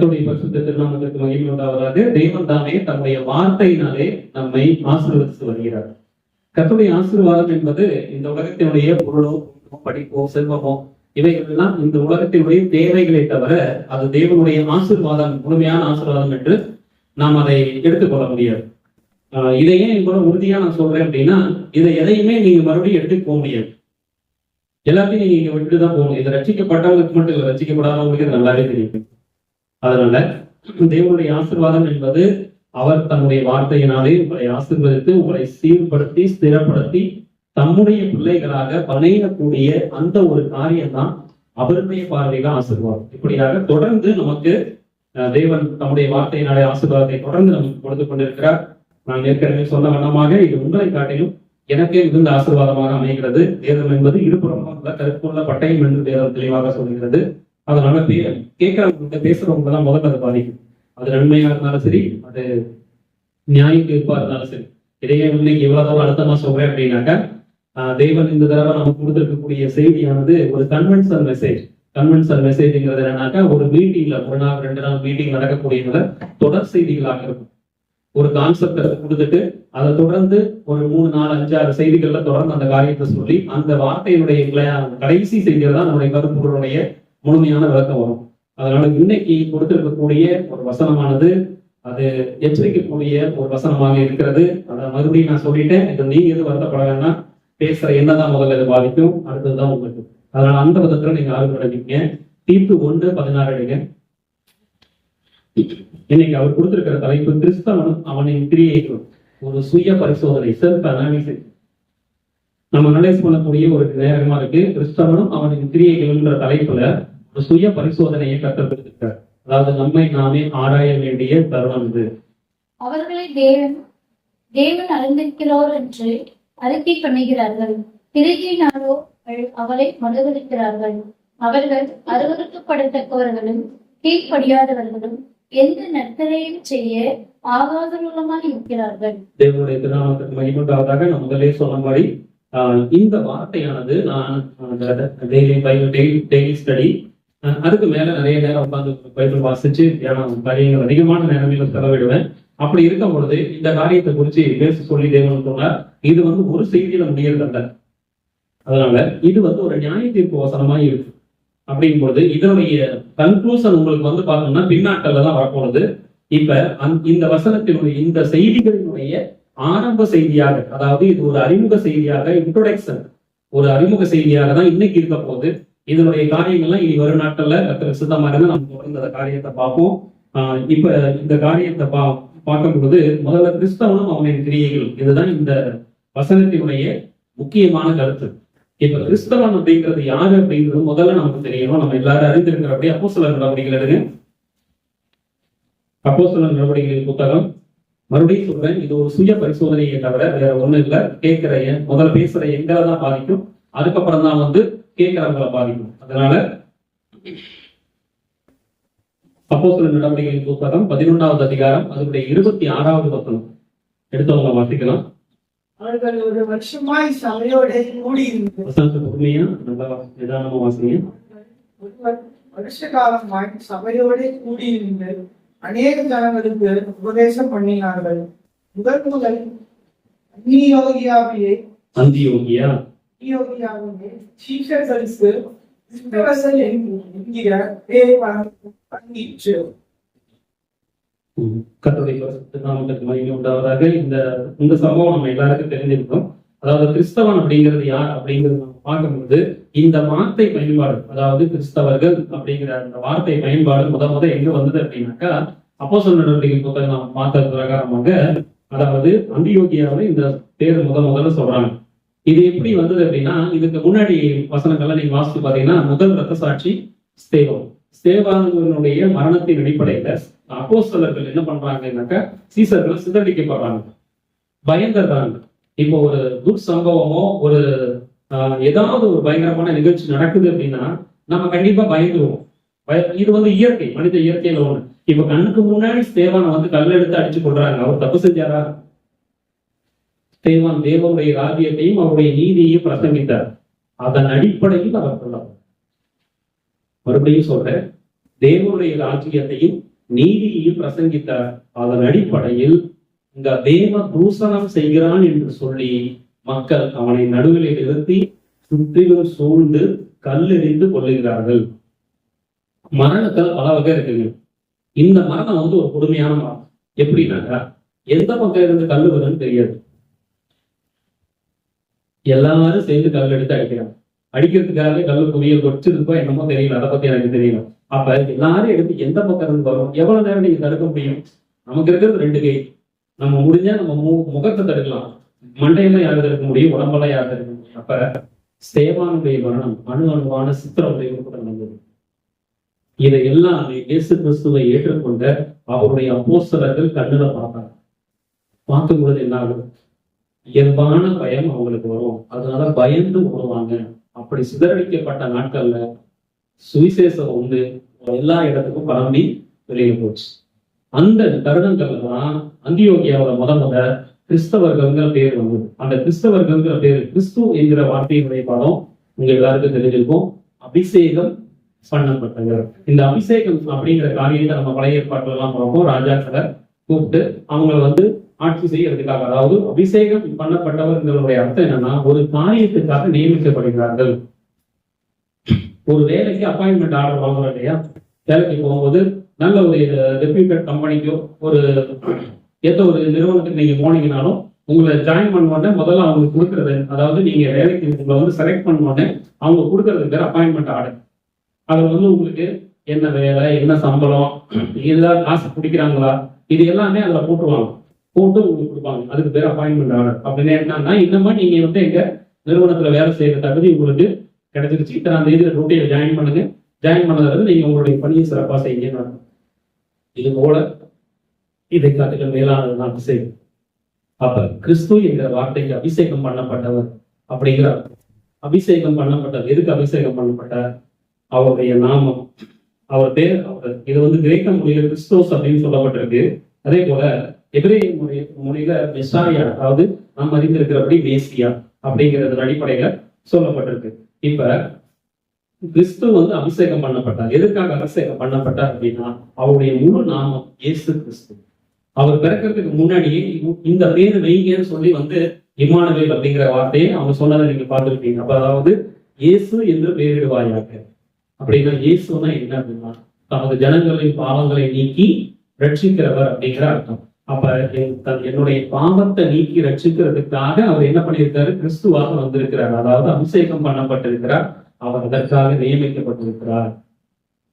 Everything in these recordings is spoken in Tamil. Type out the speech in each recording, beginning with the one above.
கர்த்தருடைய பரிசுத்த திருநாமத்திற்கு மகிமை உண்டாவதாக. தேவன் தாமே தன்னுடைய வார்த்தையினாலே நம்மை ஆசீர்வதித்து வருகிறார். கர்த்தருடைய ஆசீர்வாதம் என்பது இந்த உலகத்தினுடைய பொருளோ, படிப்போ, செல்வமோ இவைகள் எல்லாம் இந்த உலகத்தினுடைய தேவைகளை தவிர அது தேவனுடைய ஆசீர்வாதம், முழுமையான ஆசீர்வாதம் என்று நாம் அதை எடுத்துக்கொள்ள முடியாது. இதையே இவ்வளவு உறுதியா நான் சொல்றேன் அப்படின்னா, இதை எதையுமே நீங்க மறுபடியும் எடுத்துக்க போக முடியாது. எல்லாத்தையும் நீங்க இங்க விட்டுதான் போகணும். இதை ரட்சிக்கப்பட்டவங்களுக்கு மட்டும் இல்லை, ரட்சிக்கப்படாதவங்களுக்கு நல்லாவே தெரியும். அதனால தேவனுடைய ஆசீர்வாதம் என்பது அவர் தன்னுடைய வார்த்தையினாலே உங்களை ஆசீர்வதித்து உங்களை சீர்படுத்தி ஸ்திரப்படுத்தி தம்முடைய பிள்ளைகளாக பணையக்கூடிய அந்த ஒரு காரியம்தான் அவருடைய பார்வையில ஆசீர்வாதம். இப்படியாக தொடர்ந்து நமக்கு தேவன் தம்முடைய வார்த்தையினாலே ஆசீர்வாதத்தை தொடர்ந்து நமக்கு கொடுத்து கொண்டிருக்கிறார். நான் ஏற்கனவே சொன்ன வண்ணமாக இது உங்களை காட்டிலும் எனக்கே மிகுந்த ஆசீர்வாதமாக அமைகிறது. வேதம் என்பது இருபுறமாக கருப்புள்ள பட்டயம் என்று வேதம் தெளிவாக சொல்கிறது. அதனால கேட்கிறவங்க பேசுறவங்க தான் முதல்ல அதை பாதிக்கும். அது நன்மையா இருந்தாலும் சரி, அது நியாய தீர்ப்பா இருந்தாலும் சரி. இதையே இன்னைக்கு எவ்வளவு தூரம் அழுத்தமா சொல்றேன் அப்படின்னாக்கா, தேவன் இந்த தடவை நமக்கு கொடுத்திருக்கக்கூடிய செய்தியானது ஒரு கன்வென்ஷனல் மெசேஜ். கன்வென்ஷனல் மெசேஜ்ங்கிறது என்னன்னாக்கா, ஒரு மீட்டிங்ல 1 நாள் 2 நாள் மீட்டிங் நடக்கக்கூடியதுல தொடர் செய்திகளாக இருக்கும். ஒரு கான்செப்டை கொடுத்துட்டு அதை தொடர்ந்து ஒரு 3 4 5 6 செய்திகள்ல தொடர்ந்து அந்த காரியத்தை சொல்லி அந்த வார்த்தையினுடைய கடைசி செய்திகள் தான் நம்முடைய கருப்பொருளுடைய முழுமையான விளக்கம் வரும். அதனால இன்னைக்கு கொடுத்திருக்கக்கூடிய ஒரு வசனமானது அது எச்சரிக்கக்கூடிய ஒரு வசனமாக இருக்கிறது. அதை மறுபடியும் நான் சொல்லிட்டேன். இது நீங்க எது வருத்தப்பட வேண்டாம். பேசுற என்னதான் முதல்ல இது பாதிக்கும், அடுத்ததுதான் உங்களுக்கு. அதனால அந்த விதத்துல நீங்க ஆர்வம் அடைவீங்க. தீத்து 1:16 எடுங்க. இன்னைக்கு அவர் கொடுத்திருக்கிற தலைப்பு கிறிஸ்தவனும் அவனின் கிரியைகளும், ஒரு சுய பரிசோதனை, செல்ஃப் அனாலிசிஸ். நம்ம அனலைஸ் பண்ணக்கூடிய ஒரு நேரமா இருக்கு. கிறிஸ்தவனும் அவனின் கிரியைகள்ன்ற தலைப்புல ஒரு சுய பரிசோதனையை கற்றுக்கொடுத்திருக்கார். அதாவது நம்மை நாமே ஆராய வேண்டிய தருணம் இது. அவர்களை தேவன் அறிந்திருக்கிறார் என்று அறிக்கை பண்ணுகிறார்கள். கிரியினாலோ அவரை மறுதலிக்கிறார்கள். அவர்கள் அருவருக்கப்படத்தக்கவர்களும் கீழ்ப்படியாதவர்களும் எந்த நற்கரையும் செய்ய ஆகாதவர்களுமாக இருக்கிறார்கள். தேவனுடைய திருநாமத்திற்கு மகிமைக்காக நான் முதலே சொன்ன மாதிரி இந்த வார்த்தையானது நான் டெய்லி ஸ்டடி, அதுக்கு மேல நிறைய நேரம் உட்காந்து பைபிள் வாசிச்சு காரியங்கள் அதிகமான நேரங்களில் செலவிடுவேன். அப்படி இருக்கும் பொழுது இந்த காரியத்தை குறித்து பேச சொல்லி தேவன் சொன்னார். இது ஒரு செய்தியில முடியறதல்ல. அதனால இது ஒரு நியாய தீர்ப்பு வசனமா இருக்கு. அப்படிங்கும் பொழுது இதனுடைய கன்க்ளூஷன் உங்களுக்கு பார்த்தோம்னா பின்னாட்கள்ல தான் வரப்போகுது. இப்ப இந்த வசனத்தினுடைய இந்த செய்திகளினுடைய ஆரம்ப செய்தியாக, அதாவது இது ஒரு அறிமுக செய்தியாக, இன்ட்ரோடக்ஷன், ஒரு அறிமுக செய்தியாக தான் இன்னைக்கு இருக்க போகுது. இதனுடைய காரியங்கள்லாம் இனி வரும் நாட்கள்ல சித்தமாக இருந்தா நம்ம தொடர்ந்து அந்த காரியத்தை பார்ப்போம். இப்ப இந்த காரியத்தை பார்க்கும் பொழுது முதல்ல கிறிஸ்தவனும் அவனின் கிரியைகள், இதுதான் இந்த வசனத்தினுடைய முக்கியமான கருத்து. இப்ப கிறிஸ்தவன் அப்படிங்கிறது யாரு அப்படிங்கிறது முதல்ல நமக்கு தெரியணும். நம்ம எல்லாரும் அறிந்திருக்கிறபடி அப்போஸ்தலர் நடவடிக்கைகள் எடுங்க. அப்போஸ்தலர் நடவடிக்கைகள் புத்தகம். மறுபடியும் சொல்றேன், இது ஒரு சுய பரிசோதனையை தவிர வேற ஒண்ணு இல்லை. கேட்கிற முதல்ல பேசுற எங்களை தான் பாதிக்கும், அதுக்கப்புறம் தான் கேட்கிறவங்களை பாதிக்கும். அதனால அப்போஸ்தலர் நடவடிக்கைகளின் புத்தகம் 11வது அதிகாரம் அதனுடைய 26வது வசனம் எடுத்தவங்க வாசிக்கலாம். அவர்கள் ஒரு வருஷமாய் சபையோட கூடியிருந்தனர். உண்மையா நல்லா நிதானமா வாசிங்க. வருஷ காலமாய் சபையோட கூடியிருந்தனர். அநேக ஜனங்களுக்கு உபதேசம் பண்ணினார்கள். முதல் அந்தியோகியாவிலே சீஷர்களுக்கு கிறிஸ்தவர்கள் என்கிற பெயர் வழங்கிற்று. கர்த்தருடைய நாமத்திற்கு மகிமை உண்டாவதாக. இந்த சம்பவம் நம்ம எல்லாருக்கும் தெரிஞ்சிருக்கோம். அதாவது கிறிஸ்தவன் அப்படிங்கிறது யார் அப்படிங்கிறது நம்ம பார்க்கும்போது இந்த வார்த்தை பயன்பாடு, அதாவது கிறிஸ்தவர்கள் அப்படிங்கிற அந்த வார்த்தை பயன்பாடு முத எங்க வந்தது அப்படின்னாக்கா, அப்போஸ்தலர் நடவடிக்கைகள் புத்தகம் நம்ம பார்த்த பிரகாரமாக, அதாவது அந்தியோகியாவில் இந்த பேர் முதல்ல சொல்றாங்க. இது எப்படி வந்தது அப்படின்னா, இதுக்கு முன்னாடி வசனங்கள்லாம் நீங்க வாசித்து பாத்தீங்கன்னா, முதல் ரத்த சாட்சி ஸ்தேவானுடைய மரணத்தின் அடிப்படையில அப்போஸ்தலர்கள் என்ன பண்றாங்கன்னாக்கா, சீசர்கள் சிதறடிக்கப்படுறாங்க, பயந்துடுறாங்க. இப்போ ஒரு துர்சம்பவமோ ஒரு ஏதாவது ஒரு பயங்கரமான நிகழ்ச்சி நடக்குது அப்படின்னா நம்ம கண்டிப்பா பயந்துருவோம். இது இயற்கை, மனித இயற்கையில ஒண்ணு. இப்ப கண்ணுக்கு முன்னாடி ஸ்தேவானை கல்லெடுத்து அடிச்சு கொள்றாங்க. அவர் தப்பு செஞ்சாரா? ஸ்தேவான் தேவனுடைய ராஜ்யத்தையும் அவருடைய நீதியையும் பிரசங்கித்தார். அதன் அடிப்படையில் அவர் கொண்டார். மறுபடியும் சொல்றேன், தேவனுடைய ராஜ்யத்தையும் நீதியையும் பிரசங்கித்தார். அதன் அடிப்படையில் இந்த தேவ தூஷணம் செய்கிறான் என்று சொல்லி மக்கள் அவனை நடுவிலே நிறுத்தி சுற்றிலும் சூழ்ந்து கல்லெறிந்து கொள்ளுகிறார்கள். மரணத்தில் பல வகை இருக்குங்க. இந்த மரணம் வந்து ஒரு கொடுமையான மரணம். எப்படின்னாக்கா, எந்த பக்கம் இருந்து கல்லு வருதுன்னு தெரியாது. எல்லாரும் சேர்ந்து கல் எடுத்து அடிக்கிறாங்க. அடிக்கிறதுக்காக கல்லு குவியல் வச்சிருக்கோ என்னமோ தெரியல, அதை பத்தி எனக்கு தெரியல. அப்ப எல்லாரும் எடுத்து எந்த பக்கம் இருந்து வரும், எவ்வளவு நேரம் நீங்க தடுக்க முடியும்? நமக்கு இருக்கிறது 2 கை. நம்ம முடிஞ்சா நம்ம முகத்தை தடுக்கலாம், மண்டையெல்லாம் யாரு தடுக்க முடியும், உடம்பெல்லாம் யாரு தடுக்க முடியும்? அப்ப ஸ்தேவானுடைய மரணம் அணுவான சித்திரவதை நடந்தது. இதை எல்லாமே இயேசு கிறிஸ்துவை ஏற்றுக்கொண்ட அவருடைய அப்போஸ்தலர்கள் கண்ணுல பார்த்தாங்க. பார்க்கும் பொழுது என்ன ஆகும்? இயல்பான பயம் அவங்களுக்கு வரும். அதனால பயந்து ஓடுவாங்க. அப்படி சிதறடிக்கப்பட்ட நாட்கள்ல சுவிசேஷம் வந்து எல்லா இடத்துக்கும் பரம்பி வெளியே போச்சு. அந்த தருணங்கள்ல தான் அந்தியோகியாவோட முத கிறிஸ்தவர்கள்ங்கிற பேர் வந்தது. அந்த கிறிஸ்தவர்கள்ங்கிற பேர், கிறிஸ்து என்கிற வார்த்தையினுடைய படம் உங்க எல்லாருக்கும் தெரிஞ்சிருக்கும். அபிஷேகம் பண்ணப்பட்டவர். இந்த அபிஷேகம் அப்படிங்கிற காரியத்தை நம்ம பழைய ஏற்பாட்டுல எல்லாம் பார்ப்போம். ராஜாக்களை கூப்பிட்டு அவங்களை வந்து ஆட்சி செய்யறதுக்காக, அதாவது அபிஷேகம் பண்ணப்பட்டவர்களுடைய அர்த்தம் என்னன்னா, ஒரு காரியத்துக்காக நியமிக்கப்படுகிறார்கள். ஒரு வேலைக்கு அப்பாயின்மெண்ட் ஆர்டர் வாங்குறோம் இல்லையா? வேலைக்கு போகும்போது நல்ல ஒரு ரெப்யூட்டட் கம்பெனிக்கோ ஒரு ஏதோ ஒரு நிறுவனத்துக்கு நீங்க போனீங்கன்னாலும் உங்களை ஜாயின் பண்ணோடனே முதல்ல அவங்களுக்கு கொடுக்கறது, அதாவது நீங்க வேலைக்கு உங்களை வந்து செலக்ட் பண்ணோடனே அவங்க கொடுக்கறதுக்கு பேர் அப்பாயின்மெண்ட் ஆர்டர். அதுல வந்து உங்களுக்கு என்ன வேலை, என்ன சம்பளம், இதெல்லாம் காசு பிடிக்கிறாங்களா, இது எல்லாமே அதுல போட்டுருவாங்க. போட்டு உங்களுக்கு கொடுப்பாங்க. அதுக்கு பேர் அப்பாயின்மெண்ட் ஆர்டர். அப்படின்னு என்னன்னா, இந்த மாதிரி நீங்க வந்து எங்க நிறுவனத்துல வேலை செய்யற தகுதி உங்களுக்கு கிடைச்சிருச்சு, இத்தனை தேதியில ரொட்டீல ஜாயின் பண்ணுங்க. ஜாயின் பண்ணது நீங்க உங்களுடைய பணியை சிறப்பா செய்யுங்க. இது போல இதை காட்டுகள் மேலானது தான் அபிஷேகம். அப்ப கிறிஸ்து என்கிற வார்த்தைக்கு அபிஷேகம் பண்ணப்பட்டவர் அப்படிங்கிற அபிஷேகம் பண்ணப்பட்டவர். எதுக்கு அபிஷேகம் பண்ணப்பட்டார்? அவருடைய நாமம், அவர் பேர், அவர் இது வந்து கிரேக்க மொழியில கிறிஸ்தோஸ் அப்படின்னு சொல்லப்பட்டிருக்கு. அதே போல எபிரேய மொழியில மெசாயா, அதாவது நாம் அறிந்திருக்கிறபடி மேசியா அப்படிங்கிறது அடிப்படையில சொல்லப்பட்டிருக்கு. இப்ப கிறிஸ்து வந்து அபிஷேகம் பண்ணப்பட்டார். எதுக்காக அபிஷேகம் பண்ணப்பட்டார் அப்படின்னா, அவருடைய முழு நாமம் இயேசு கிறிஸ்து. அவர் பிறக்கிறதுக்கு முன்னாடியே இந்த பேரு வைங்கன்னு சொல்லி வந்து இம்மானுவேல் அப்படிங்கிற வார்த்தையை அவங்க சொன்னதை நீங்க பார்த்துருப்பீங்க. அப்ப அதாவது இயேசு என்று பெயரிடுவாயாக அப்படின்னா, இயேசுனா என்ன அப்படின்னா, தமது ஜனங்களின் பாவங்களை நீக்கி ரட்சிக்கிறவர் அப்படிங்கிற அர்த்தம். அப்ப என்னுடைய பாவத்தை நீக்கி ரட்சிக்கிறதுக்காக அவர் என்ன பண்ணியிருக்காரு? கிறிஸ்துவாக வந்திருக்கிறார். அதாவது அபிஷேகம் பண்ணப்பட்டிருக்கிறார். அவர் அதற்காக நியமிக்கப்பட்டிருக்கிறார்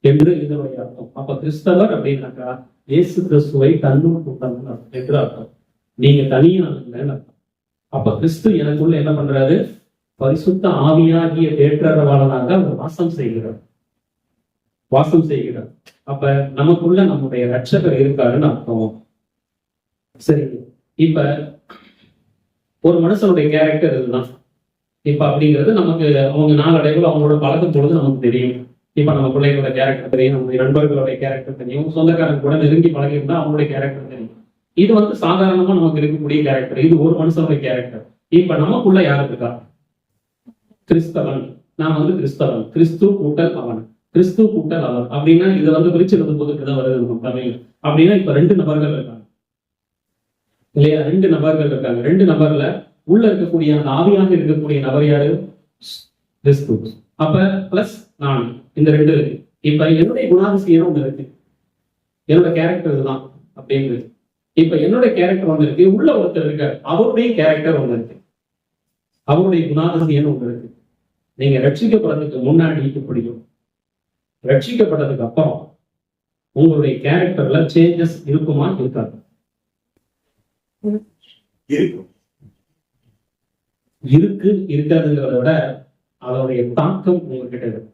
என்று இதனுடைய அர்த்தம். அப்ப கிறிஸ்தவர் அப்படின்னாக்கா இயேசு கிறிஸ்துவை தன்னுள் கொண்டவர் என்று அர்த்தம். நீங்க தனியானதுன்னு அர்த்தம். அப்ப கிறிஸ்து எனக்குள்ள என்ன பண்றாரு? பரிசுத்த ஆவியாகிய தேற்றரவாளனாக அவர் வாசம் செய்கிறார். அப்ப நமக்குள்ள நம்முடைய ரட்சகர் இருக்காருன்னு அர்த்தம். சரி, இப்ப ஒரு மனுஷனுடைய கேரக்டர் இதுதான். இப்ப அப்படிங்கிறது நமக்கு அவங்க நாளடைவில் அவங்களோட பழக்கம் பொழுது நமக்கு தெரியும். இப்ப நம்ம பிள்ளைகளோட கேரக்டர் தெரியும், நம்முடைய நண்பர்களுடைய கேரக்டர் தெரியும், சொந்தக்காரங்க கூட நெருங்கி பழகிருந்தா அவங்களுடைய கேரக்டர் தெரியும். இது வந்து சாதாரணமா நமக்கு இருக்கக்கூடிய கேரக்டர். இது ஒரு மனுஷனுடைய கேரக்டர். இப்ப நமக்குள்ள யாரு இருக்கா? கிறிஸ்தவன். நான் வந்து கிறிஸ்தவன். கிறிஸ்து கூட்டல் அவன், கிறிஸ்து கூட்டல் அவன் அப்படின்னா இது வந்து பிரிச்சிருந்த போதுதான் வருது தமிழ். அப்படின்னா இப்ப 2 நபர்கள் இருக்காங்க இல்லையா? 2 நபர்கள் இருக்காங்க. 2 நபர்ல உள்ள இருக்கக்கூடிய அந்த ஆவியாக இருக்கக்கூடிய நபர் யாரு? கிறிஸ்து. அப்ப பிளஸ் நான், இந்த 2 இருக்கு. இப்ப என்னுடைய குணாதிசயம் ஒண்ணு இருக்கு, என்னோட கேரக்டர் இதுதான் அப்படிங்கிறது. இப்ப என்னோட கேரக்டர் ஒண்ணு இருக்கு, உள்ள ஒருத்தர் இருக்காரு, அவருடைய கேரக்டர் ஒண்ணு இருக்கு, அவருடைய குணாதிசயம் ஒண்ணு இருக்கு. நீங்க ரட்சிக்கப்படுறதுக்கு முன்னாடி பிடிக்கும், ரட்சிக்கப்பட்டதுக்கு அப்புறம் உங்களுடைய கேரக்டர்ல சேஞ்சஸ் இருக்குமா? இருக்காது. இருக்கு இருக்காதுங்கிறத விட அதோடைய தாக்கம் உங்ககிட்ட இருக்கு.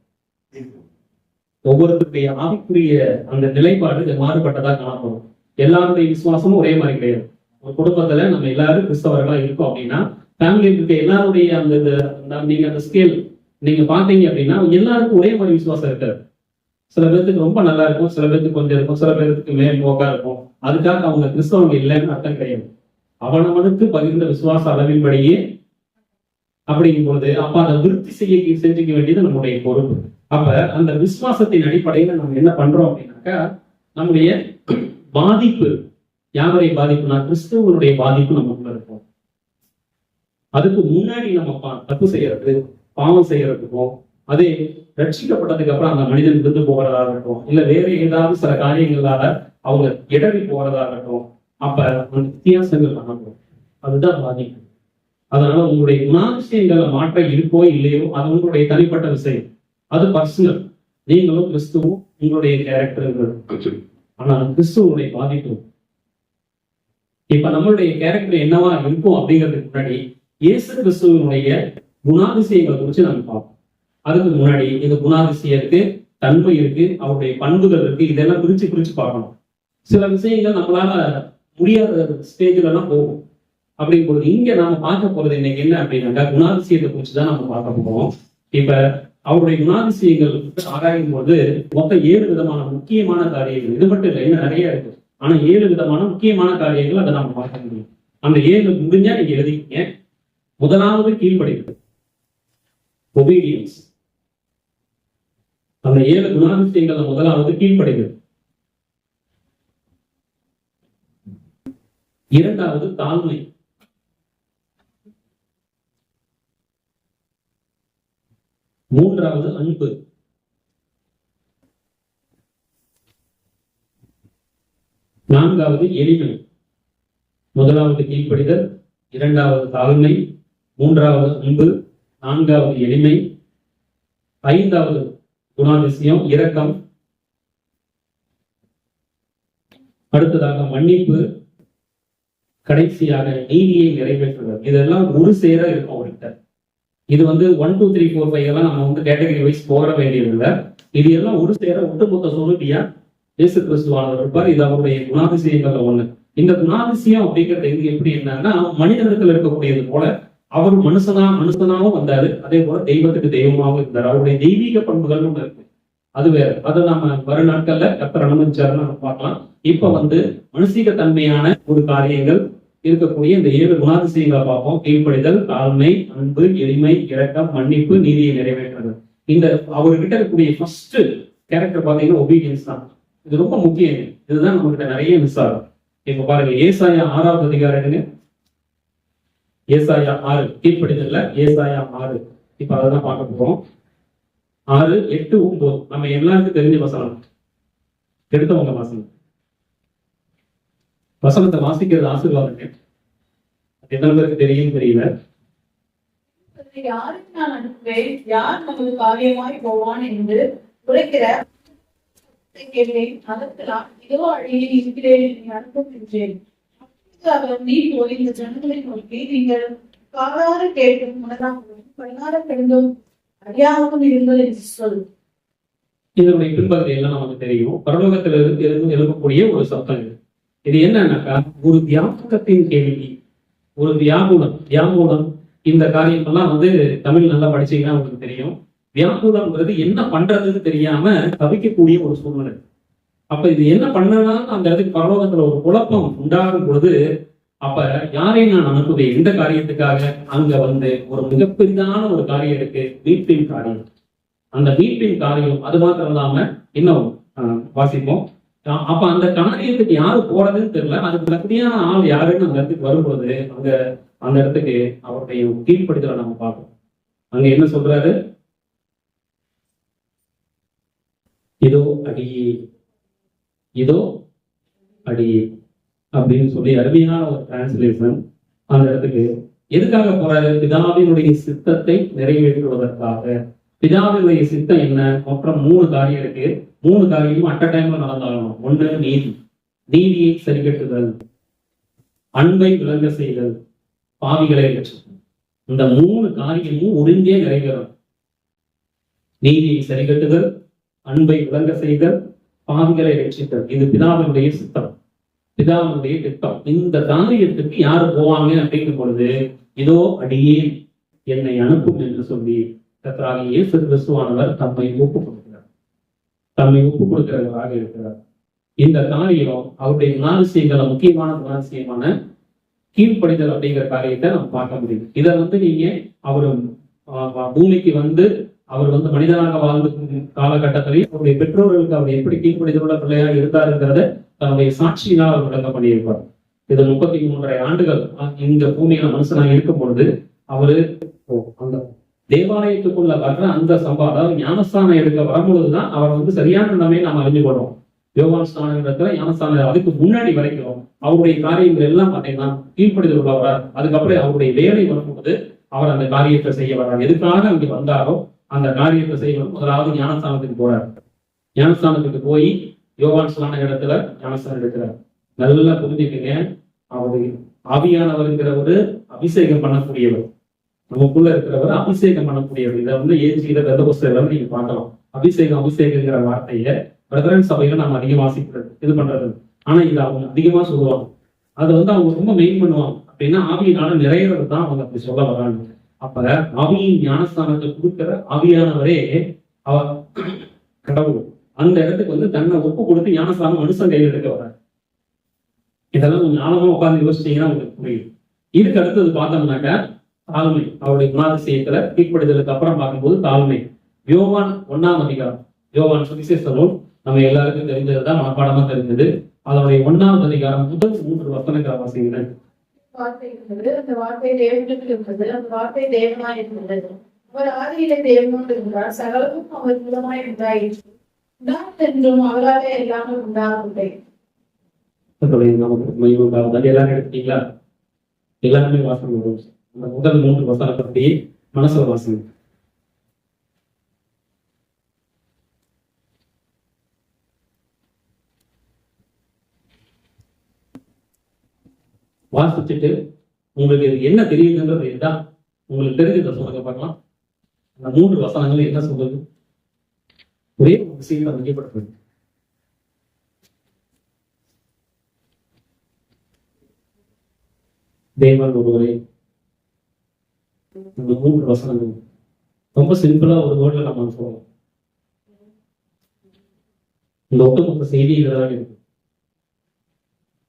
ஒவ்வொருத்தருடைய ஆவிக்குரிய அந்த நிலைப்பாடு மாறுபட்டதா காணப்படும். எல்லாருடைய விசுவாசமும் ஒரே மாதிரி கிடையாது. ஒரு குடும்பத்துல நம்ம எல்லாரும் கிறிஸ்தவர்களா இருக்கோம் அப்படின்னா, ஃபேமிலியில் இருக்க எல்லாருடைய அந்த நீங்க அந்த ஸ்கேல் நீங்க பாத்தீங்க அப்படின்னா எல்லாருக்கும் ஒரே மாதிரி விசுவாசம் இருக்காது. சில பேருக்கு ரொம்ப நல்லா இருக்கும், சில பேருக்கு கொஞ்சம் இருக்கும், சில பேருக்கு மேல் போக்கா இருக்கும். அதுக்காக அவங்க கிறிஸ்தவங்க இல்லைன்னு அர்த்தம் கிடையாது. அவனவனுக்கு பகிர்ந்த விசுவாச அளவின்படியே அப்படிங்கும் பொழுது அப்ப அதை விருத்தி செஞ்சுக்க வேண்டியது நம்முடைய பொறுப்பு. அப்ப அந்த விசுவாசத்தின் அடிப்படையில நம்ம என்ன பண்றோம் அப்படின்னாக்கா, நம்முடைய பாதிப்பு யாருடைய பாதிப்புனா கிறிஸ்துவனுடைய பாதிப்பு நமக்குள்ள இருக்கும். அதுக்கு முன்னாடி நம்ம தப்பு செய்யறது, பாவம் செய்யறதுக்கும், அதே ரட்சிக்கப்பட்டதுக்கு அப்புறம் அந்த மனிதன் விருந்து போகிறதா இருக்கட்டும், இல்ல வேற ஏதாவது சில காரியங்களால அவங்க இடறி போறதா இருக்கட்டும், அப்ப அந்த வித்தியாசங்கள் காணப்படும். அதுதான் பாதிப்பு. அதனால உங்களுடைய குணாதிசயங்கள மாற்றம் இருக்கோ இல்லையோ அது உங்களுடைய தனிப்பட்ட விஷயம், அது பர்சனல். நீங்களும் கிறிஸ்துவும் உங்களுடைய கேரக்டர். ஆனா கிறிஸ்துவனுடைய பாதிப்பு இப்ப நம்மளுடைய கேரக்டர் என்னவா இருக்கும் அப்படிங்கிறதுக்கு முன்னாடி இயேசு கிறிஸ்துவனுடைய குணாதிசயங்களை குறித்து நம்ம பார்ப்போம். அதுக்கு முன்னாடி இந்த குணாதிசயம் இருக்கு, தன்மை இருக்கு, அவருடைய பண்புகள் இருக்கு, இதெல்லாம் பிரிச்சு பார்க்கணும். சில விஷயங்கள் நம்மளால முடியாத ஸ்டேஜ்ல எல்லாம் போகும். அப்படிங்கும்போது இங்க நாம பார்க்க போறது இன்னைக்கு என்ன அப்படின்னாக்கா குணாதிசயத்தை குறிச்சுதான் நம்ம பார்க்க போறோம். இப்ப அவருடைய குணாதிசயங்கள் ஆராயும் போது மொத்தம் 7 விதமான முக்கியமான காரியங்கள், இது மட்டும் இல்லை, இன்னும் நிறைய இருக்கு. ஆனா 7 விதமான முக்கியமான காரியங்கள் அதை நம்ம பார்க்க முடியும். அந்த 7 முடிஞ்சா நீங்க எழுதிக்கீங்க. முதலாவது கீழ்ப்படிதல், ஒபீடியன்ஸ். அந்த 7 குணாதிசயங்கள் முதலாவது கீழ்ப்படிதல். இரண்டாவது தாழ்மை. மூன்றாவது அன்பு. நான்காவது எளிமை. முதலாவது கீழ்ப்படிதல், இரண்டாவது தாழ்மை, மூன்றாவது அன்பு, நான்காவது எளிமை, ஐந்தாவது குணாதிசயம் இரக்கம், அடுத்ததாக மன்னிப்பு, கடைசியாக நீதியை நிறைவேற்றுவது. இதெல்லாம் ஒரு சேர இருக்கும் அவர்கிட்ட. இது 1 2 3 4 5 எல்லாம் நம்ம கேட்டகரி வைஸ் போற வேண்டியது இல்லை. இது எல்லாம் ஒரு சேர ஒட்டுமொத்த சொல்லுடியா இயேசு கிறிஸ்துவானவர் இருப்பார். இது அவருடைய குணாதிசயங்கள்ல ஒண்ணு. இந்த குணாதிசயம் அப்படிங்கிறது எப்படி என்னன்னா மனிதனத்துல இருக்கக்கூடியது போல அவர் மனுஷனாவும் வந்தாரு, அதே போல தெய்வத்துக்கு தெய்வமாகவும் இருந்தார். அவருடைய தெய்வீக பண்புகள் ஒண்ணு இருக்கு, அது வேற. அதை நம்ம வரும் நாட்கள்ல கர்த்தர் அனுமதிச்சாருன்னு நம்ம பார்க்கலாம். இப்ப மனுஷீக தன்மையான ஒரு காரியங்கள் இருக்கக்கூடிய இந்த 7 குணாதிசயங்களை பார்ப்போம். கீழ்ப்படிதல், தாழ்மை, அன்பு, எளிமை, இரக்கம், மன்னிப்பு, நீதியை நிறைவேற்றுறது. இந்த அவர்கிட்ட இருக்கக்கூடிய ஃபர்ஸ்ட் கேரக்டர் பாத்தீங்கன்னா ஒபீடியன்ஸ் தான். இது ரொம்ப முக்கியம். இதுதான் நம்ம கிட்ட நிறைய மிஸ் ஆகும். இப்ப பாருங்க, ஏசாயா 6வது அதிகாரம், ஏசாயா 6 கீழ்ப்படிதல்ல ஏசாயா 6. இப்ப அதான் பார்க்க போறோம். 6, 8, 9 நம்ம எல்லாருக்கும் தெரிஞ்ச வசனம். எடுத்தவங்க வாசனம். வசனத்தை வாசிக்கிறது ஆசீர்வாதங்க. எத்தனை பேருக்கு தெரியும் தெரியல. யாருக்கு நான் அனுப்புவேன், யார் நமது காரியமாய் போவான் என்று உரைக்கிற கேட்டேன். அதற்கு நான் இதோ அழியில் இருக்கிறேன், என்னை அனுப்பும் என்றேன். அவர் நீ போய் இந்த ஜனங்களை நோக்கி, நீங்கள் காதார கேட்டும் உணராமலும் கண்ணார கிடந்தும் அறியாமலும் இருங்கள் என்று சொல். இதனுடைய பின்பகுதி எல்லாம் நமக்கு தெரியும். பரலோகத்தில் இருந்து எழுப்பக்கூடிய ஒரு சத்தம். இது என்னன்னாக்கா ஒரு தியாபகத்தின் கேள்வி, ஒரு தியாமூலம். இந்த காரியம் எல்லாம் தமிழ் நல்லா படிச்சீங்கன்னா உங்களுக்கு தெரியும். வியாகுலம்ங்கிறது என்ன பண்றதுன்னு தெரியாம தவிக்கக்கூடிய ஒரு சூழ்நிலை. அப்ப இது என்ன பண்ணனா அந்த இடத்துக்கு பரலோகத்துல ஒரு குழப்பம் உண்டாகும் பொழுது, அப்ப யாரையும் நான் அனுப்புவேன் எந்த காரியத்துக்காக? அங்க ஒரு மிகப்பெரிதான ஒரு காரியம் இருக்கு, மீட்பின் காரியம். அந்த மீட்பின் காரியம் அது மாத்திரம் இல்லாம இன்னும் வாசிப்போம். அப்ப அந்த காரியத்துக்கு யாரு போறதுன்னு தெரியல. அதுக்கு தகுதியான ஆள் யாருன்னு அந்த இடத்துக்கு வரும்போது அந்த இடத்துக்கு அவருடைய கீழ்ப்படுத்தலை நம்ம பார்ப்போம். அங்க என்ன சொல்றாரு? இதோ அடியே, இதோ அடியே அப்படின்னு சொல்லி அருமையான ஒரு டிரான்ஸ்லேஷன். அந்த இடத்துக்கு எதுக்காக போறாரு? பிதாவினுடைய சித்தத்தை நிறைவேற்றுவதற்காக. பிதாவினுடைய சித்தம் என்ன? மொத்தம் 3 காரியம் இருக்கு. 3 காரியமும் அட் அ டைம்ல நடந்தாகணும். 1 நீதி, நீதியை சரிகட்டுதல், அன்பை விளங்க செய்தல், பாவிகளை ரட்சித்தல். இந்த 3 காரியமும் ஒருங்கே நிறைவேறும். நீதியை சரிகட்டுதல், அன்பை விளங்க செய்தல், பாவிகளை ரட்சித்தல். இது பிதாவினுடைய சித்தம், பிதாவினுடைய திட்டம். இந்த காரியத்துக்கு யாரு போவாங்க அப்படிங்கும் பொழுது, இதோ அடியே என்னை அனுப்பும் என்று சொல்லி கர்த்தராகிய இயேசு கிறிஸ்துவானவர் தம்மை ஒப்புக் கொடுக்கிறவராக இருக்கிறார். இந்த காரியம் அவருடைய குணாதிசயங்கள முக்கியமான குணாதிசயமான கீழ்ப்படிதல் அப்படிங்கிற காரியத்தை நம்ம பார்க்க முடியும். இதை நீங்க அவரு பூமிக்கு அவர் வந்து மனிதனாக வாழ்ந்த காலகட்டத்திலேயே அவருடைய பெற்றோர்களுக்கு அவர் எப்படி கீழ்ப்படிதலுள்ள பிள்ளையா இருந்தாருங்கிறத தன்னுடைய சாட்சியினால் அவர் விளங்க பண்ணியிருப்பார். இது 33 ஆண்டுகள் இந்த பூமியில மனுஷனாக இருக்கும் பொழுது அவரு அந்த தேவாலயத்துக்குள்ள வர்ற அந்த சம்பவம், அதாவது ஞானஸ்தானம் எடுக்க வரும்பொழுதுதான் அவர் வந்து சரியான நிலைமையை நாம் அறிஞ்சு கொள்றோம். யோவான் ஸ்நானம் இடத்துல ஞானஸ்தானம் அதுக்கு முன்னாடி வரைக்கும் அவருடைய காரியங்கள் எல்லாம் பார்த்தீங்கன்னா கீழ்ப்படிதல் உள்ளவரா. அதுக்கப்புறம் அவருடைய வேலை வரும்போது அவர் அந்த காரியத்தை செய்ய வர்றார். எதுக்காக அங்க வந்தாரோ அந்த காரியத்தை செய்யணும். முதலாவது ஞானஸ்தானத்துக்கு போறார். ஞானஸ்தானத்துக்கு போய் யோவான் ஸ்நான இடத்துல ஞானஸ்தானம் எடுக்கிறார். நல்லா புரிஞ்சுக்கங்க, அவரு ஆவியானவருங்கிறவரு அபிஷேகம் பண்ணக்கூடியவர், நமக்குள்ள இருக்கிறவர் அபிஷேகம் பண்ணக்கூடியவர். இதை வந்து ஏஜியில வெந்த புஸ்தகம் நீங்க பார்க்கலாம். அபிஷேகங்கிற வார்த்தையை பிரதரன் சபையில நம்ம அதிகமா வாசிக்கிறது இது பண்றது. ஆனா இதை அவங்க அதிகமா சொல்லுவாங்க. அதை வந்து அவங்க ரொம்ப மெயின் பண்ணுவாங்க. அப்படின்னா ஆவியினால நிறையறது தான் அவங்க அப்படி சொல்ல வராங்க. அப்ப ஆவியின் ஞானஸ்தானத்தை கொடுக்கிற ஆவியானவரே அவர் கடவுள் அந்த இடத்துக்கு வந்து தன்னை ஒப்பு கொடுத்து ஞானஸ்தானம் மனுஷன் கையில் எடுக்க வர்றாரு. இதெல்லாம் கொஞ்சம் ஆழமா உட்கார்ந்து யோசிச்சீங்கன்னா உங்களுக்கு புரியும். இதுக்கு அடுத்தது பார்த்தோம்னாக்க தாழ்மை. அவருடைய குணாதிசயத்துல கீழ்ப்படிதலுக்கு அப்புறம் பார்க்கும்போது தாழ்மை. யோவான் 1ஆம் அதிகாரம், யோவான் சுவிசேஷ நூல் நம்ம எல்லாருக்கும் தெரிஞ்சதுதான், மனப்பாடமா தெரிஞ்சது. அதனுடைய 1ஆவது அதிகாரம் முதல் 3 வசனங்களை வாசிக்கிறேன். வார்த்தை இருந்தது, அந்த வார்த்தை தேவனுக்கு இருந்தது, அந்த வார்த்தை தேவனாய் இருந்தது. அவர் ஆதியிலே தேவனோடு இருந்தார், சகலமும் அவர் மூலமாய் உண்டாயிற்று. என்றும் அவராலே எல்லாமே உண்டாகவில்லை. நமக்கு மகிமை உண்டாவதால் எல்லாரும் எடுத்தீங்களா? எல்லாருமே வாசனை வரும். அந்த முதல் 3 வசனத்தை பற்றி மனசுல வாசனை. வாசிச்சுட்டு உங்களுக்கு இது என்ன தெரியுதுன்றது எதா உங்களுக்கு தெரிஞ்சதை சொல்லுங்க பார்க்கலாம். அந்த 3 வசனங்கள் என்ன சொல்லுது? ஒரே ஒரு விஷயத்தை மையப்படுத்துது. தேவன் ஒருவரே. இந்த 3 வசனங்கள் ரொம்ப சிம்பிளா ஒரு வேர்ட்ல நம்ம சொல்லுவோம். இந்த ஒட்டுமொத்த செய்தி இதுதான் இருக்கு.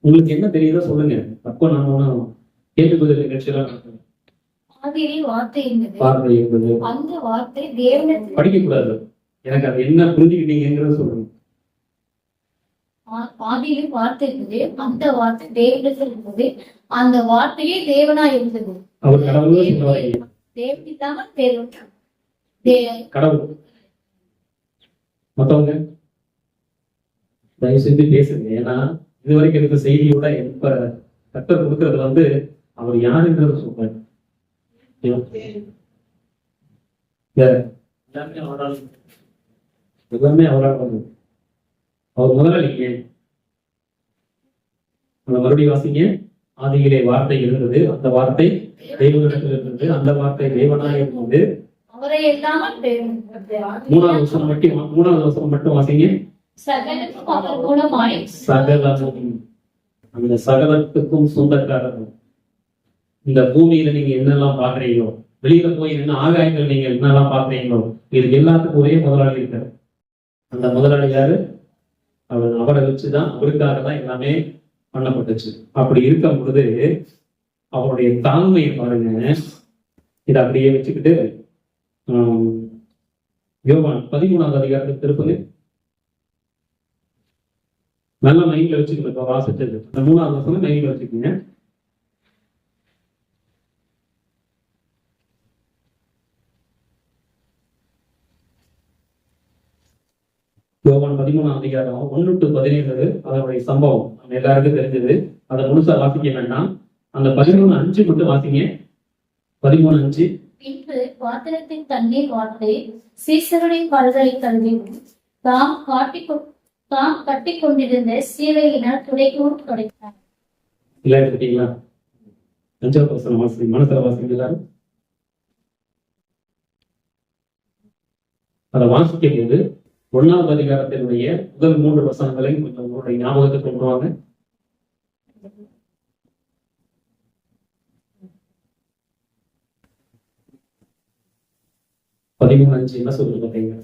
உங்களுக்கு என்ன தெரியுதோ சொல்லுங்க. அப்போ நம்ம ஒன்றும் கேட்டுக்கொள்ள நிகழ்ச்சியெல்லாம் நடத்துங்க. ஆதியில் வார்த்தை இருந்தது, பார்வை என்பது அந்த வார்த்தை தேவனிடத்தில் படிக்க கூடாது. எனக்கு அது என்ன புரிஞ்சுக்கிட்டீங்கிறத சொல்லுங்க. ஆதியில் வார்த்தை இருந்தது, அந்த வார்த்தை தேவனிடத்தில் இருந்தது, அந்த வார்த்தையே தேவனா இருந்தது. அவர் கடவுள் சொல்லுவாங்க. தேவன் இல்லாமல் வேறொன்று கடவுள். மத்தவங்க தயவு செஞ்சு பேசுங்க. ஏன்னா இதுவரைக்கும் இருக்க செய்தியோட இப்ப கர்த்தர் கொடுக்கறது வந்து அவர் யாருங்கிறத சொல்றாரு. எல்லாமே அவரால் வந்து அவர் முதலாளிங்க. அந்த மறுபடியும் வாசிங்க. ஆதியிலே வார்த்தை இருந்தது, அந்த வார்த்தை தெய்வனிடத்தில் இருந்தது, அந்த வார்த்தை தேவனாக இருந்தது. அவரை இல்லாமல் வேறொன்று. 3ஆவது வசனம் மட்டும் வாசிங்க. சகலமும் அவர் மூலமாய் சகலமும். அந்த சகலத்துக்கும் சொந்தக்காரர். இந்த பூமியில நீங்க என்னெல்லாம் பாக்குறீங்களோ, வெளியில போய் என்ன ஆகாயங்கள் நீங்க என்னெல்லாம் பாக்குறீங்களோ, இது எல்லாத்துக்கும் ஒரே முதலாளி இருக்காரு. அந்த முதலாளி யாரு? அவரை வச்சுதான், அவருக்காக தான் எல்லாமே பண்ணப்பட்டுச்சு. அப்படி இருக்கும் பொழுது அவருடைய தாழ்மையை பாருங்க. இதை அப்படியே வச்சுக்கிட்டு யோவான் 13ஆவது அதிகாரத்துக்கு திருப்புங்க. நல்ல மைண்ட்ல வச்சுக்கணும். இப்ப வாசிச்சது அந்த 3ஆவது வசனம் மைண்ட்ல வச்சுக்கோங்க. யோவான் 13ஆம் அதிகாரம் 1 to 17 அதனுடைய சம்பவம் நம்ம எல்லாருக்கும் தெரிஞ்சது. அதை முழுசா வாசிக்க வேண்டாம். அந்த 13:5 மட்டும் வாசிங்க. 13:5. பின்பு பாத்திரத்தின் தண்ணீர் வார்த்தை சீசருடைய கால்களை கழுவி தாம் கட்டி கொண்டிருந்த சீலையினால் துடைக்கவும் துடைத்தார். இல்ல எடுத்துட்டீங்களா? 5ஆவது வசனம் வாசி, மனசுல வாசிங்க எல்லாரும். அதை வாசிக்கும் போது 1ஆவது அதிகாரத்தினுடைய முதல் 3 வசனங்களை கொஞ்சம் உங்களுடைய ஞாபகத்தை கொண்டு வாங்க. பதிமூணு என்ன சொல்றது பாத்தீங்கன்னா,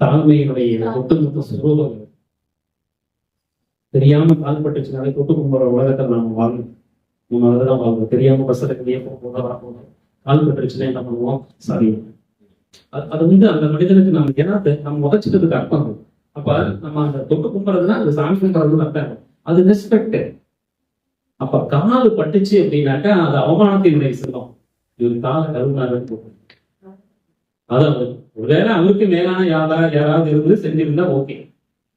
தாழ்மையினுடைய ஒட்டுமொத்த சுரூபம். தெரியாம கால்பட்டுச்சுனாலே தொட்டு கும்புற உலகத்தை நாம வாங்கணும். 3ஆவது தான் வாங்கணும். தெரியாம பஸ்ஸில் போக வரப்போகும். கால்பட்டுருச்சுன்னா என்ன பண்ணுவோம்? சாரி அது வந்து அந்த மனிதனுக்கு நம்ம ஏன்னா நம்ம உதச்சிட்டதுக்கு அர்த்தம் அது. அப்ப நம்ம அந்த தொட்டு கும்புறதுன்னா அது சாமி கும்புறதுன்னு அர்த்தம். அது ரெஸ்பெக்ட். அப்ப காது பட்டுச்சு அப்படின்னாக்கா அது அவமானத்தினுடைய சின்னம். இவர் கால கருணாரு அது ஒருவேளை அவருக்கு மேலான யாராவது இருந்து செஞ்சிருந்தா ஓகே.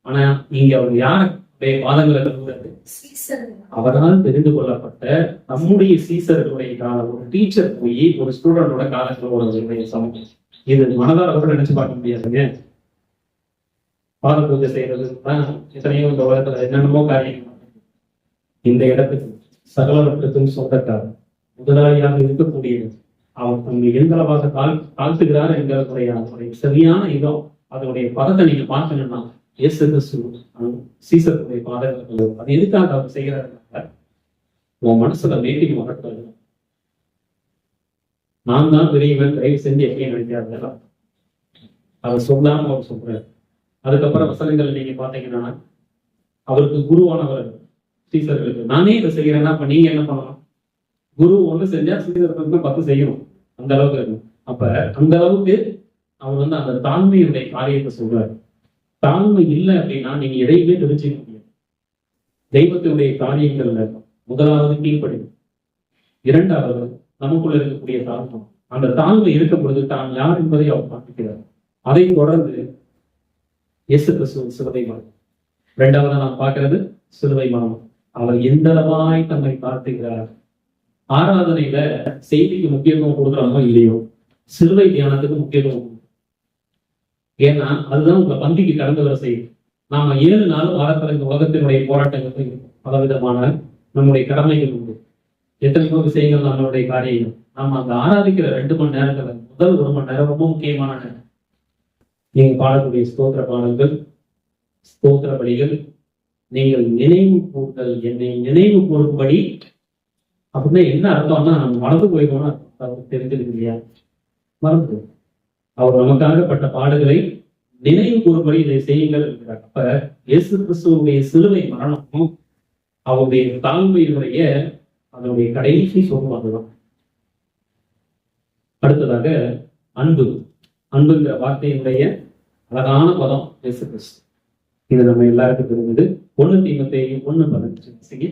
ஆனா நீங்க அவர் யாருடைய பாதங்களை கருதுறது? அவரால் தெரிந்து கொள்ளப்பட்ட நம்முடைய சீசர்களுடைய காலம். ஒரு டீச்சர் போய் ஒரு ஸ்டூடெண்டோட காலத்துல ஒரு சமயம் இது மனதார கூட நினைச்சு பார்க்க முடியாதுங்க. பாத பூஜை செய்யறது எத்தனையோ இந்த உலகத்துல என்னென்னமோ காரியங்கள். இந்த இடத்துக்கு சகலவற்றுக்கும் சொந்தக்காரர் முதலாளியாக இருக்கக்கூடியது அவர் தன்னை எந்தளவாக தாழ்த்துகிறார் என்கிறதுடைய சரியான இதம் அதனுடைய பதத்தை நீங்க பார்க்கணும்னா இயேசு கிறிஸ்து சீசருடைய பாதகர்கள். அது எதுக்காக அவர் செய்கிறார்? உன் மனசுல நேட்டிவ் வரக்கூடாது. நான் தான் பெரியவன் தயவு செஞ்சு எப்பயும் நினைக்காத அவர் சொல்லாம அவர் சொல்றாரு. அதுக்கப்புறம் வசனங்கள் நீங்க பாத்தீங்கன்னா அவருக்கு குருவானவர் சீசர்களுக்கு நானே இதை செய்யறேன்னா அப்ப நீங்க என்ன பண்ணலாம்? குரு ஒண்ணு செஞ்சா சீசர்களுக்கு 10 செய்யணும். அந்த அளவுக்கு இருக்கும். அப்ப அந்த அளவுக்கு அவர் வந்து அந்த தாழ்மையுடைய காரியத்தை சொல்றாரு. தாழ்மை இல்லை அப்படின்னா நீங்க எதையுமே தெரிஞ்சுக்க முடியாது. தெய்வத்தினுடைய காரியங்கள்ல முதலாவது கீழ்ப்படி, இரண்டாவது நமக்குள்ள இருக்கக்கூடிய தாழ்மை. அந்த தாழ்மை இருக்கும் பொழுது தான் யார் என்பதை அவர் பார்க்கிறார். அதை தொடர்ந்து இயேசு கிறிஸ்து சிலுவை மரணம். இரண்டாவது நாம் பார்க்கிறது சிலுவை மரணம். அவர் எந்த அளவாய் தம்மை பார்த்துகிறார். ஆராதனையில செய்திக்கு முக்கியத்துவம் கொடுக்குறாங்களோ இல்லையோ, சிலுவை தியானத்துக்கு முக்கியத்துவம். ஏன்னா அதுதான் உங்க பந்திக்கு கடந்து வர செய்யும். நாம 7 நாள் வாரத்தில் இந்த உலகத்தினுடைய போராட்டங்கள் இருக்கும். பலவிதமான நம்முடைய கடமைகள் உண்டு. எத்தனையோ விஷயங்கள் நம்மளுடைய காரியங்கள். நாம அங்க ஆராதிக்கிற 2 மணி நேரத்துல முதல் 1 மணி நேரம் ரொம்ப முக்கியமான நேரம். நீங்க பாடக்கூடிய ஸ்தோத்திர பாடல்கள், ஸ்தோத்திர பலிகள், நீங்கள் நினைவு கூறுதல், என்னை நினைவு கூறும்படி. அப்படின்னா என்ன அர்த்தம்னா நம்ம மறந்து போய்க்கோன்னா தெரிஞ்சிருக்கு இல்லையா? மறந்து அவர் நமக்காகப்பட்ட பாடுகளை நினைவு கூறும்படி இதை செய்யுங்கள் இருக்கிறார். அப்ப இயேசு கிறிஸ்துவனுடைய சிலுவை மரணம் அவருடைய தாழ்மையினுடைய அதனுடைய கடைசி சொல்லுவாங்கதான். அடுத்ததாக அன்பு. அன்புங்கிற வார்த்தையினுடைய அழகான பதம் இயேசு கிறிஸ்து. இது நம்ம எல்லாருக்கும் தெரிஞ்சது. 1 தீமோத்தேயு 1:15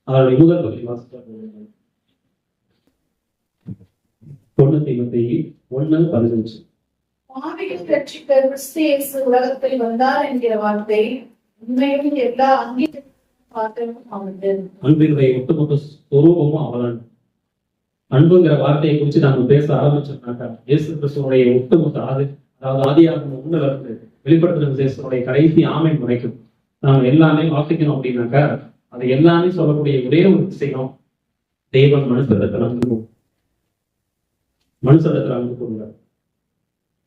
அவருடைய முதல் பகுதி வாசிப்பார். 1 தீமோத்தேயு 1:15 பாவிகள் ரட்சிக்க கிறிஸ்து இயேசு உலகத்தில் வந்தார் என்கிற வார்த்தை உண்மையும் எல்லா அங்கீகாரமும் அவனது. அன்பினுடைய ஒட்டுமொத்த சொரூபமும் அவதான். அன்புங்கிற வார்த்தையை குறித்து நாம பேச ஆரம்பிச்சோம்னாக்கா இயேசு கிறிஸ்துவனுடைய ஒட்டுமொத்த அதாவது ஆதியாகமம் 1ல இருந்து வெளிப்படுத்துற விசேஷனுடைய கடைசி ஆமென் வரைக்கும் நாம எல்லாமே வாசிக்கணும் அப்படின்னாக்கா அது எல்லாமே சொல்லக்கூடிய ஒரே ஒரு விஷயம், தேவன் மனுஷரிடத்தில் அன்பு கூர்ந்தார்.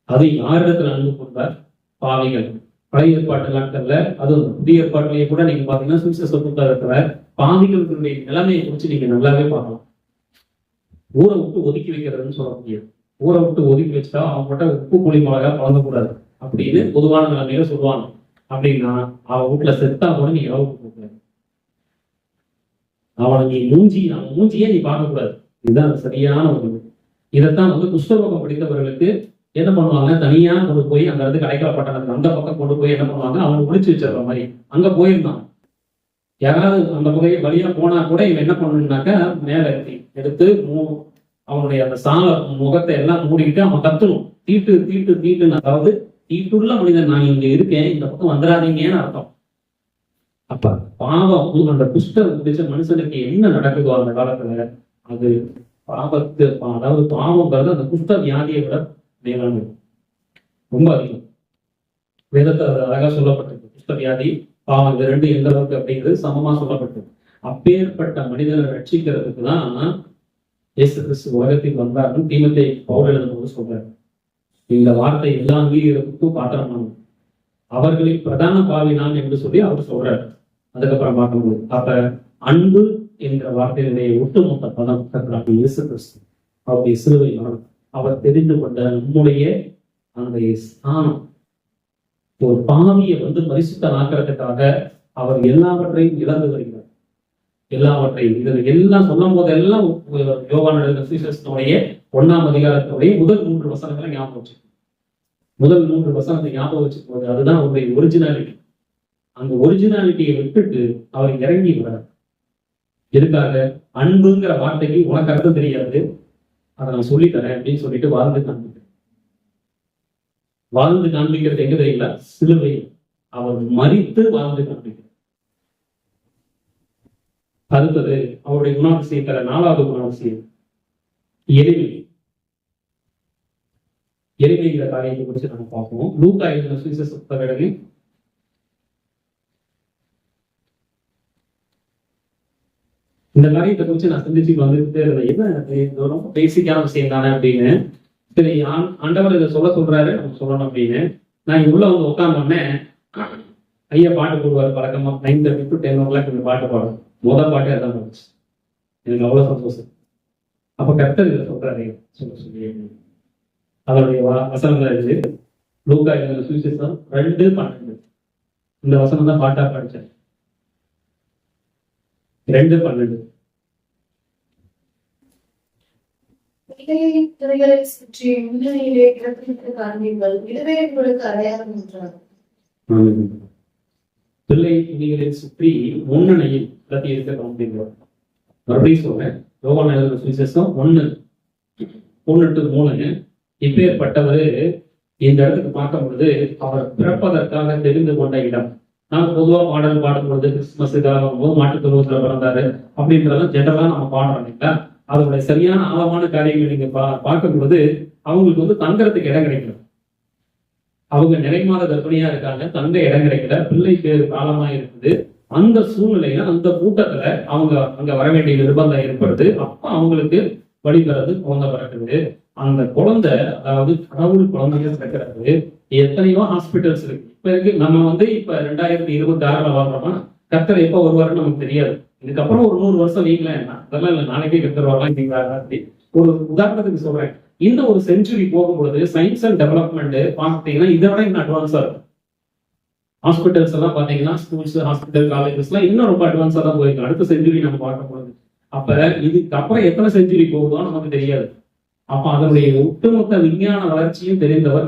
அது யாரிடத்துல அன்பு கூர்ந்தார்? பாவிகள். பழைய ஏற்பாட்டு நாட்கள்ல அதுவும் புதிய ஏற்பாட்டிலேயே கூட நீங்க பாத்தீங்கன்னா சுவிசேஷ புத்தகத்துல பாவிகளுடைய நிலைமையை குறிச்சு நீங்க நல்லாவே பார்க்கலாம். ஊரை விட்டு ஒதுக்கி வைக்கிறதுன்னு சொல்ல முடியாது. ஊரை விட்டு ஒதுக்கி வச்சுட்டா அவங்ககிட்ட உப்பு புளி மிளகா பழந்தக்கூடாது அப்படின்னு பொதுவான நிலைமையில சொல்லுவாங்க. அப்படின்னா அவன் வீட்டுல செத்தா கூட நீ இரவுக்கு போகக்கூடாது. அவனை நீ மூஞ்சியே நீ பார்க்கக்கூடாது. இதுதான் சரியான ஒரு. இதைத்தான் வந்து குஷ்டரோகம் படித்தவர்களுக்கு என்ன பண்ணுவாங்க, தனியா கொண்டு போய் அந்த இடத்துக்கு அடைக்கப்பட்ட அந்த பக்கம் கொண்டு போய் என்ன பண்ணுவாங்க, அவனை ஒழிச்சு வச்சிருக்க மாதிரி அங்க போயிருந்தான். யாராவது அந்த பகையை வழியா போனா கூட இவன் என்ன பண்ணணும்னாக்கா மேல எடுத்து அவனுடைய அந்த சால முகத்தை எல்லாம் மூடிக்கிட்டு அவன் கத்தணும், தீட்டு தீட்டு தீட்டுன்னு. அதாவது தீட்டுள்ள மனிதன் நான் இங்க இருக்கேன், இந்த பக்கம் வந்துடாதீங்கன்னு அர்த்தம். அப்ப பாவம் அந்த குஷ்டம் பிடிச்ச மனுஷனுக்கு என்ன நடக்குதோ அந்த காலத்துல அது பாவத்து, அதாவது பாவங்கிறது அந்த குஷ்ட வியாதியை விட மேலான ரொம்ப அதிகம். வேதத்தை அழகா சொல்லப்பட்டிருக்கு. குஷ்ட வியாதி பாவம் இந்த 2 எந்த அளவுக்கு அப்படிங்கிறது சமமா சொல்லப்பட்டது. அப்பேற்பட்ட மனிதனை ரட்சிக்கிறதுக்கு தான் இயேசு கிறிஸ்து உலகத்துக்கு வந்தாருன்னு தீமோத்தேயு பவுல் எழுதும்போது சொல்றாரு. இந்த வார்த்தை எல்லா அங்கீகாரத்துக்கும் பாத்திரமானது. அவர்களில் பிரதான பாவி நான் என்று சொல்லி அவர் சொல்றாரு. அதுக்கப்புறம் பார்க்கும்போது அப்ப அன்பு என்ற வார்த்தையினுடைய ஒட்டுமொத்த பதம் கர்த்தராகிய இயேசு கிறிஸ்து அவருடைய சிலுவை மரணம். அவர் தெரிந்து கொண்ட நம்முடைய அந்த ஸ்தானம். ஒரு பாவியை வந்து பரிசுத்தமாக்குறதுக்காக அவர் எல்லாவற்றையும் இழந்து வருகிறார். எல்லாவற்றையும் இதுல எல்லாம் சொல்லும் போதெல்லாம் யோவான் எழுதின சுவிசேஷத்தினுடைய 1ஆம் அதிகாரத்தினுடைய முதல் 3 வசனங்களை ஞாபகம் வச்சு முதல் 3 வசனத்தை ஞாபகம் வச்சுக்கும் போது அதுதான் அவருடைய ஒரிஜினாலிட்டி. அந்த ஒரிஜினாலிட்டியை விட்டுட்டு அவர் இறங்கி வரார். எதுக்காக? அன்புங்கிற வார்த்தைக்கு உனக்கு அர்த்தம் தெரியாது, அதை நான் சொல்லித்தரேன் அப்படின்னு சொல்லிட்டு வாழ்ந்து காண்பிக்கிறேன். வாழ்ந்து காண்பிக்கிறது எங்க தெரியல? சிலுவை. அவர் மரித்து வாழ்ந்து காண்பிக்கிறார். அடுத்தது அவருடைய குணாதிசயத்துல 4வது குணாதிசயம் எளிமை. எளிமைங்கிற காரியத்தை குறித்து நம்ம பார்ப்போம். லூக்கா எழுதின சுவிசேஷ புத்தகத்தில் இந்த காரியத்தை குறித்து நான் சிந்திச்சு வந்துட்டு என்ன ரொம்ப பேசிக்கான விஷயம் தானே அப்படின்னு. சரி, ஆண்டவர் இதை சொல்றாரு, நம்ம சொல்லணும் அப்படின்னு நான் உள்ள வந்து உட்காந்தோடனே ஐயா பாட்டு போடுவார் பழக்கமா. 9:30 to 10 பாட்டு பாடும். முதல் பாட்டே அதான் போச்சு. எனக்கு அவ்வளவு சந்தோஷம். அப்ப கர்த்தர் இதை சொல்றாரு சொல்லி அதனுடைய வசனங்கள் இருக்கு. லூக்கா எழுதின சுவிசேஷம் 2:12 இந்த வசனம் தான் பாட்டா படிச்சேன். 2:12 துறைகளை சுற்றி முன்னணியிலே கிடப்பிற்கு காண்பீர்கள், இதுவே உங்களுக்கு அடையாளம் என்றார். பிள்ளை துணிகளை சுற்றி முன்னணியில் கட்டி இருக்க காண்பீர்கள். மறுபடியும் சொல்றேன், யோவான் எழுதின சுவிசேஷம் 1:1-3 இப்பேற்பட்டவர் இந்த இடத்துக்கு பார்க்கும் பொழுது அவர் பிறப்பதற்காக தெரிந்து கொண்ட இடம். நாம பொதுவா பாடல் பாடும் பொழுது கிறிஸ்துமஸுக்காக போது மாட்டுத் தொழுவத்துல பிறந்தாரு அப்படின்றதெல்லாம் ஜெனரலா நம்ம பாடுறோம் இல்லைங்களா? அதோடைய சரியான ஆழமான காரியங்கள் நீங்க பார்க்கும் பொழுது அவங்களுக்கு வந்து தங்குறதுக்கு இடம் கிடைக்கல. அவங்க நிறைமாத கர்ப்பிணியா இருக்காங்க, தங்க இடம் கிடைக்கல, பிள்ளை பேரு காலமா இருக்குது. அந்த சூழ்நிலையில அந்த கூட்டத்துல அவங்க அங்க வர வேண்டிய நிர்பந்தம் ஏற்படுது. அப்ப அவங்களுக்கு வழிபெறது குழந்தை பிறக்குது. அந்த குழந்தை, அதாவது கடவுள் குழந்தைய பிறக்கிறது. எத்தனையோ ஹாஸ்பிட்டல்ஸ் இருக்கு. இப்ப இருக்கு நம்ம வந்து இப்ப 2026 வாழ்றோமா, கர்த்தர் எப்ப வருவாருன்னு நமக்கு தெரியாது. இதுக்கப்புறம் ஒரு 100 வருஷம் வீங்களேன், அதெல்லாம் இல்லை, நாளைக்கே கர்த்தர் வரலாம். ஒரு உதாரணத்துக்கு சொல்றேன், இந்த ஒரு செஞ்சுரி போகும்பொழுது சயின்ஸ் அண்ட் டெவலப்மெண்ட் பார்த்தீங்கன்னா இதை விட இன்னும் அட்வான்ஸா இருக்கும். ஹாஸ்பிட்டல்ஸ் எல்லாம் பாத்தீங்கன்னா ஸ்கூல்ஸ், ஹாஸ்பிட்டல், காலேஜஸ் எல்லாம் இன்னும் ரொம்ப அட்வான்ஸா தான் போயிருக்கு. அடுத்த செஞ்சுரி நம்ம பார்க்க போகுது. அப்ப இதுக்கு அப்புறம் எத்தனை செஞ்சுரி போகுதோ நமக்கு தெரியாது. அப்ப அதனுடைய ஒட்டுமொத்த விஞ்ஞான வளர்ச்சியும் தெரிந்தவர்.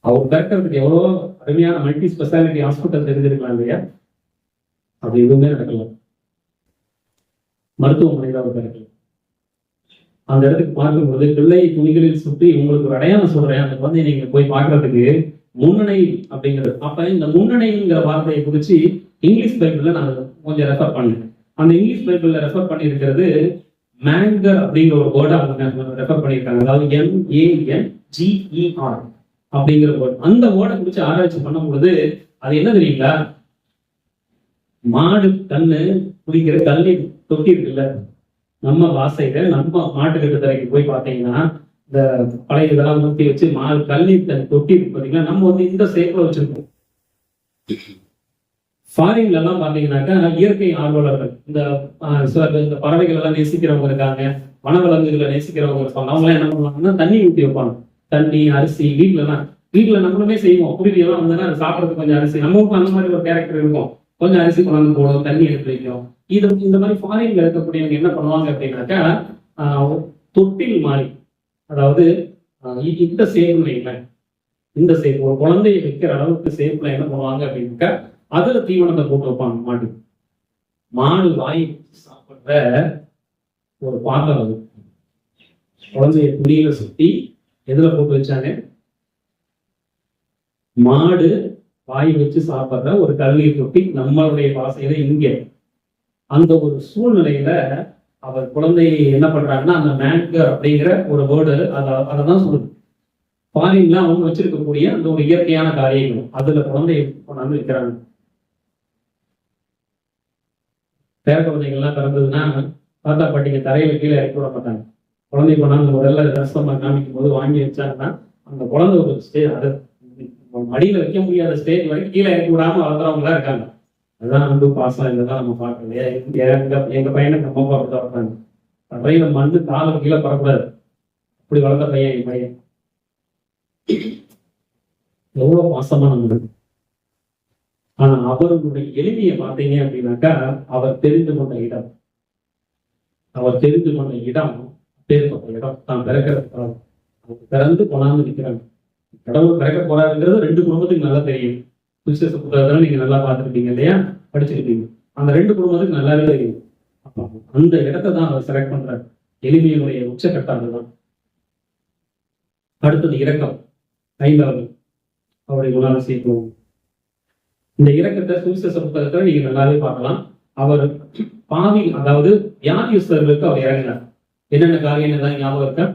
அவர் பிறக்கிறதுக்கு எவ்வளவு அருமையான மல்டி ஸ்பெஷாலிட்டி ஹாஸ்பிட்டல் தெரிஞ்சிருக்கலாம் இல்லையா? அது எதுவுமே நடக்கல. மருத்துவமனையில் அவர் பிறக்கல. அந்த இடத்துக்கு பார்க்கும்போது பிள்ளை துணிகளில் சுற்றி உங்களுக்கு ஒரு அடையாளம் சொல்றேன், அந்த குழந்தைய நீங்க போய் பார்க்கறதுக்கு முன்னணை அப்படிங்கிறது. அப்ப இந்த முன்னணைங்கிற வார்த்தையை குறிச்சு இங்கிலீஷ் பைபிள்ல நான் கொஞ்சம் ரெஃபர் பண்ணேன். அந்த இங்கிலீஷ் பைபிள்ல ரெஃபர் பண்ணியிருக்கிறது மேங்கர் அப்படிங்கிற ஒரு வேர்டை அவங்க ரெஃபர் பண்ணியிருக்காங்க. அதாவது MEANGER அப்படிங்கிற வேர்டு. அந்த வேர்டை குறிச்சு ஆராய்ச்சி பண்ணும் பொழுது அது என்ன தெரியுங்களா? மாடு கண்ணு குடிக்கிற கல்வி தொட்டி இருக்குல்ல, நம்ம வாசையில நம்ம மாட்டுக்கிட்ட தரைக்கு போய் பார்த்தீங்கன்னா இந்த பழைய இதெல்லாம் ஊற்றி வச்சு மாடு கல்வி தொட்டி இருக்கு பார்த்தீங்கன்னா, நம்ம வந்து இந்த ஷேப்ல வச்சிருக்கோம். ஃபாரின்ல எல்லாம் பாத்தீங்கன்னாக்கா இயற்கை ஆர்வலர்கள், இந்த பறவைகள் எல்லாம் நேசிக்கிறவங்க இருக்காங்க, வனவிலங்குகளை நேசிக்கிறவங்க இருப்பாங்க. அவங்க என்ன பண்ணுவாங்கன்னா தண்ணி ஊற்றி வைப்பாங்க. தண்ணி, அரிசி வீட்டுல நம்மளுமே செய்வோம். குருவி எல்லாம் வந்தா அது சாப்பிடறதுக்கு கொஞ்சம் அரிசி, நம்ம ஊருக்கு அந்த மாதிரி ஒரு கேரக்டர் இருக்கும். கொஞ்சம் அரிசி கொண்டாந்து போடும், தண்ணி எடுத்து வைக்கும். இந்த மாதிரி ஃபாரின்ல இருக்கக்கூடியவங்க என்ன பண்ணுவாங்க அப்படின்னாக்கா தொட்டில் மாதிரி, அதாவது இந்த சேஃப்ல இந்த சேஃப் ஒரு குழந்தைய வைக்கிற அளவுக்கு சேஃப்ல என்ன பண்ணுவாங்க அப்படின்னாக்கா அதுல தீவனத்தை போட்டு வைப்பாங்க. மாடு வாய் சாப்பிடுற ஒரு பாத்திரம் அது. குழந்தைய துணியில சுத்தி எதுல போட்டு வச்சாங்க? மாடு வாய் வச்சு சாப்பிடுற ஒரு கல்வி தொட்டி நம்மளுடைய பாசையில இங்க. அந்த ஒரு சூழ்நிலையில அவர் குழந்தையை என்ன பண்றாங்கன்னா அந்த மேங்கர் அப்படிங்கிற ஒரு வேர்டு அதான் சொல்லுது. ஃபாரின்ல அவங்க வச்சிருக்கக்கூடிய அந்த ஒரு இயற்கையான காரியங்கள் அதுல குழந்தைய கொண்டாந்து வைக்கிறாங்க. பேர குழந்தைகள்லாம் பிறந்ததுன்னா தாத்தா பாட்டிங்க தரையில கீழே இறக்கி விட மாட்டாங்க. குழந்தை கொண்டாந்து முதல்ல ரசமா காமிக்கும் போது வாங்கி வச்சாங்கன்னா அந்த குழந்தை ஒரு ஸ்டேஜ், அது மடியில வைக்க முடியாத ஸ்டேஜ் வரைக்கும் கீழே இறக்கி விடாம வளர்க்குறவங்களா இருக்காங்க. அதுதான் அன்பு பாசம். இதெல்லாம் நம்ம பார்க்கலையா? எங்க பையனுக்கு அம்மா அப்பா அப்படிதான் வளர்த்தாங்க. பையனை மண்ணு காலம் கீழே பறக்கூடாது, அப்படி வளர்ந்த பையன் என் பையன். எவ்வளவு பாசமா நம்ம ஆனா அவருடைய எளிமையை பார்த்தீங்க அப்படின்னாக்கா, அவர் தெரிந்து கொண்ட இடம் பேர்பட்ட இடம் தான் பிறக்கிற அவர் பிறந்து கொண்டாந்து நிற்கிறாங்க. கடவுள் பிறக்க போறாருங்கிறது 2 குடும்பத்துக்கு நல்லா தெரியும். சுவிசேஷ புத்தகத்துல நீங்க நல்லா பார்த்துருப்பீங்க இல்லையா, படிச்சிருப்பீங்க. அந்த 2 குடும்பத்துக்கு நல்லாவே தெரியும். அப்ப அந்த இடத்தை தான் அவர் செலக்ட் பண்றாரு. எளிமையினுடைய உச்சக்கட்டம் அதுதான். அடுத்தது இரக்கம், 5வது அவருடைய குணாதிசயம். இந்த இரக்கத்தை சுவிசேஷ புத்தகத்துல நீங்க நல்லாவே பார்க்கலாம். அவர் பாவி, அதாவது வியாதியஸ்தர்களுக்கு அவர் இறங்கினார். என்னென்ன காரியம் தான் ஞாபகம் இருக்கா?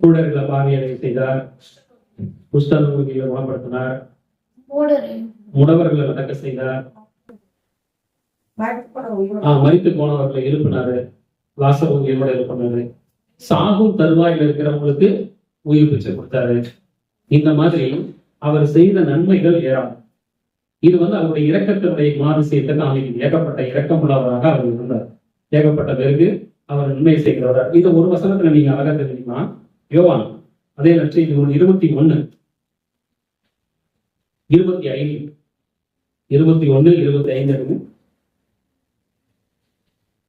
குருடர்களை பார்வையடைய செய்தார், குஷ்டரோகிகளை குணப்படுத்தினார், முடவர்களை நடக்க செய்தார், மரித்து போனவர்களை எழுப்பினாரு, லாசரு உயிரோட எழுப்பினாரு, சாகும் தருவாயில் இருக்கிறவங்களுக்கு உயிர் பிச்சை கொடுத்தாரு. இந்த மாதிரி அவர் செய்த நன்மைகள் ஏராளம். இது அவருடைய இரக்கத்தினுடைய குணாதிசயத்தை காமிக்குது. ஏகப்பட்ட இரக்கம் உள்ளவராக அவர் இருந்தார். ஏகப்பட்ட பேருக்கு அவர் நன்மை செய்கிறவரார். இது ஒரு வசனத்துல நீங்க அழகா தெரிஞ்சுக்கலாம். யோவான் அதே நற்செய்தி 21, 25, 21, 25.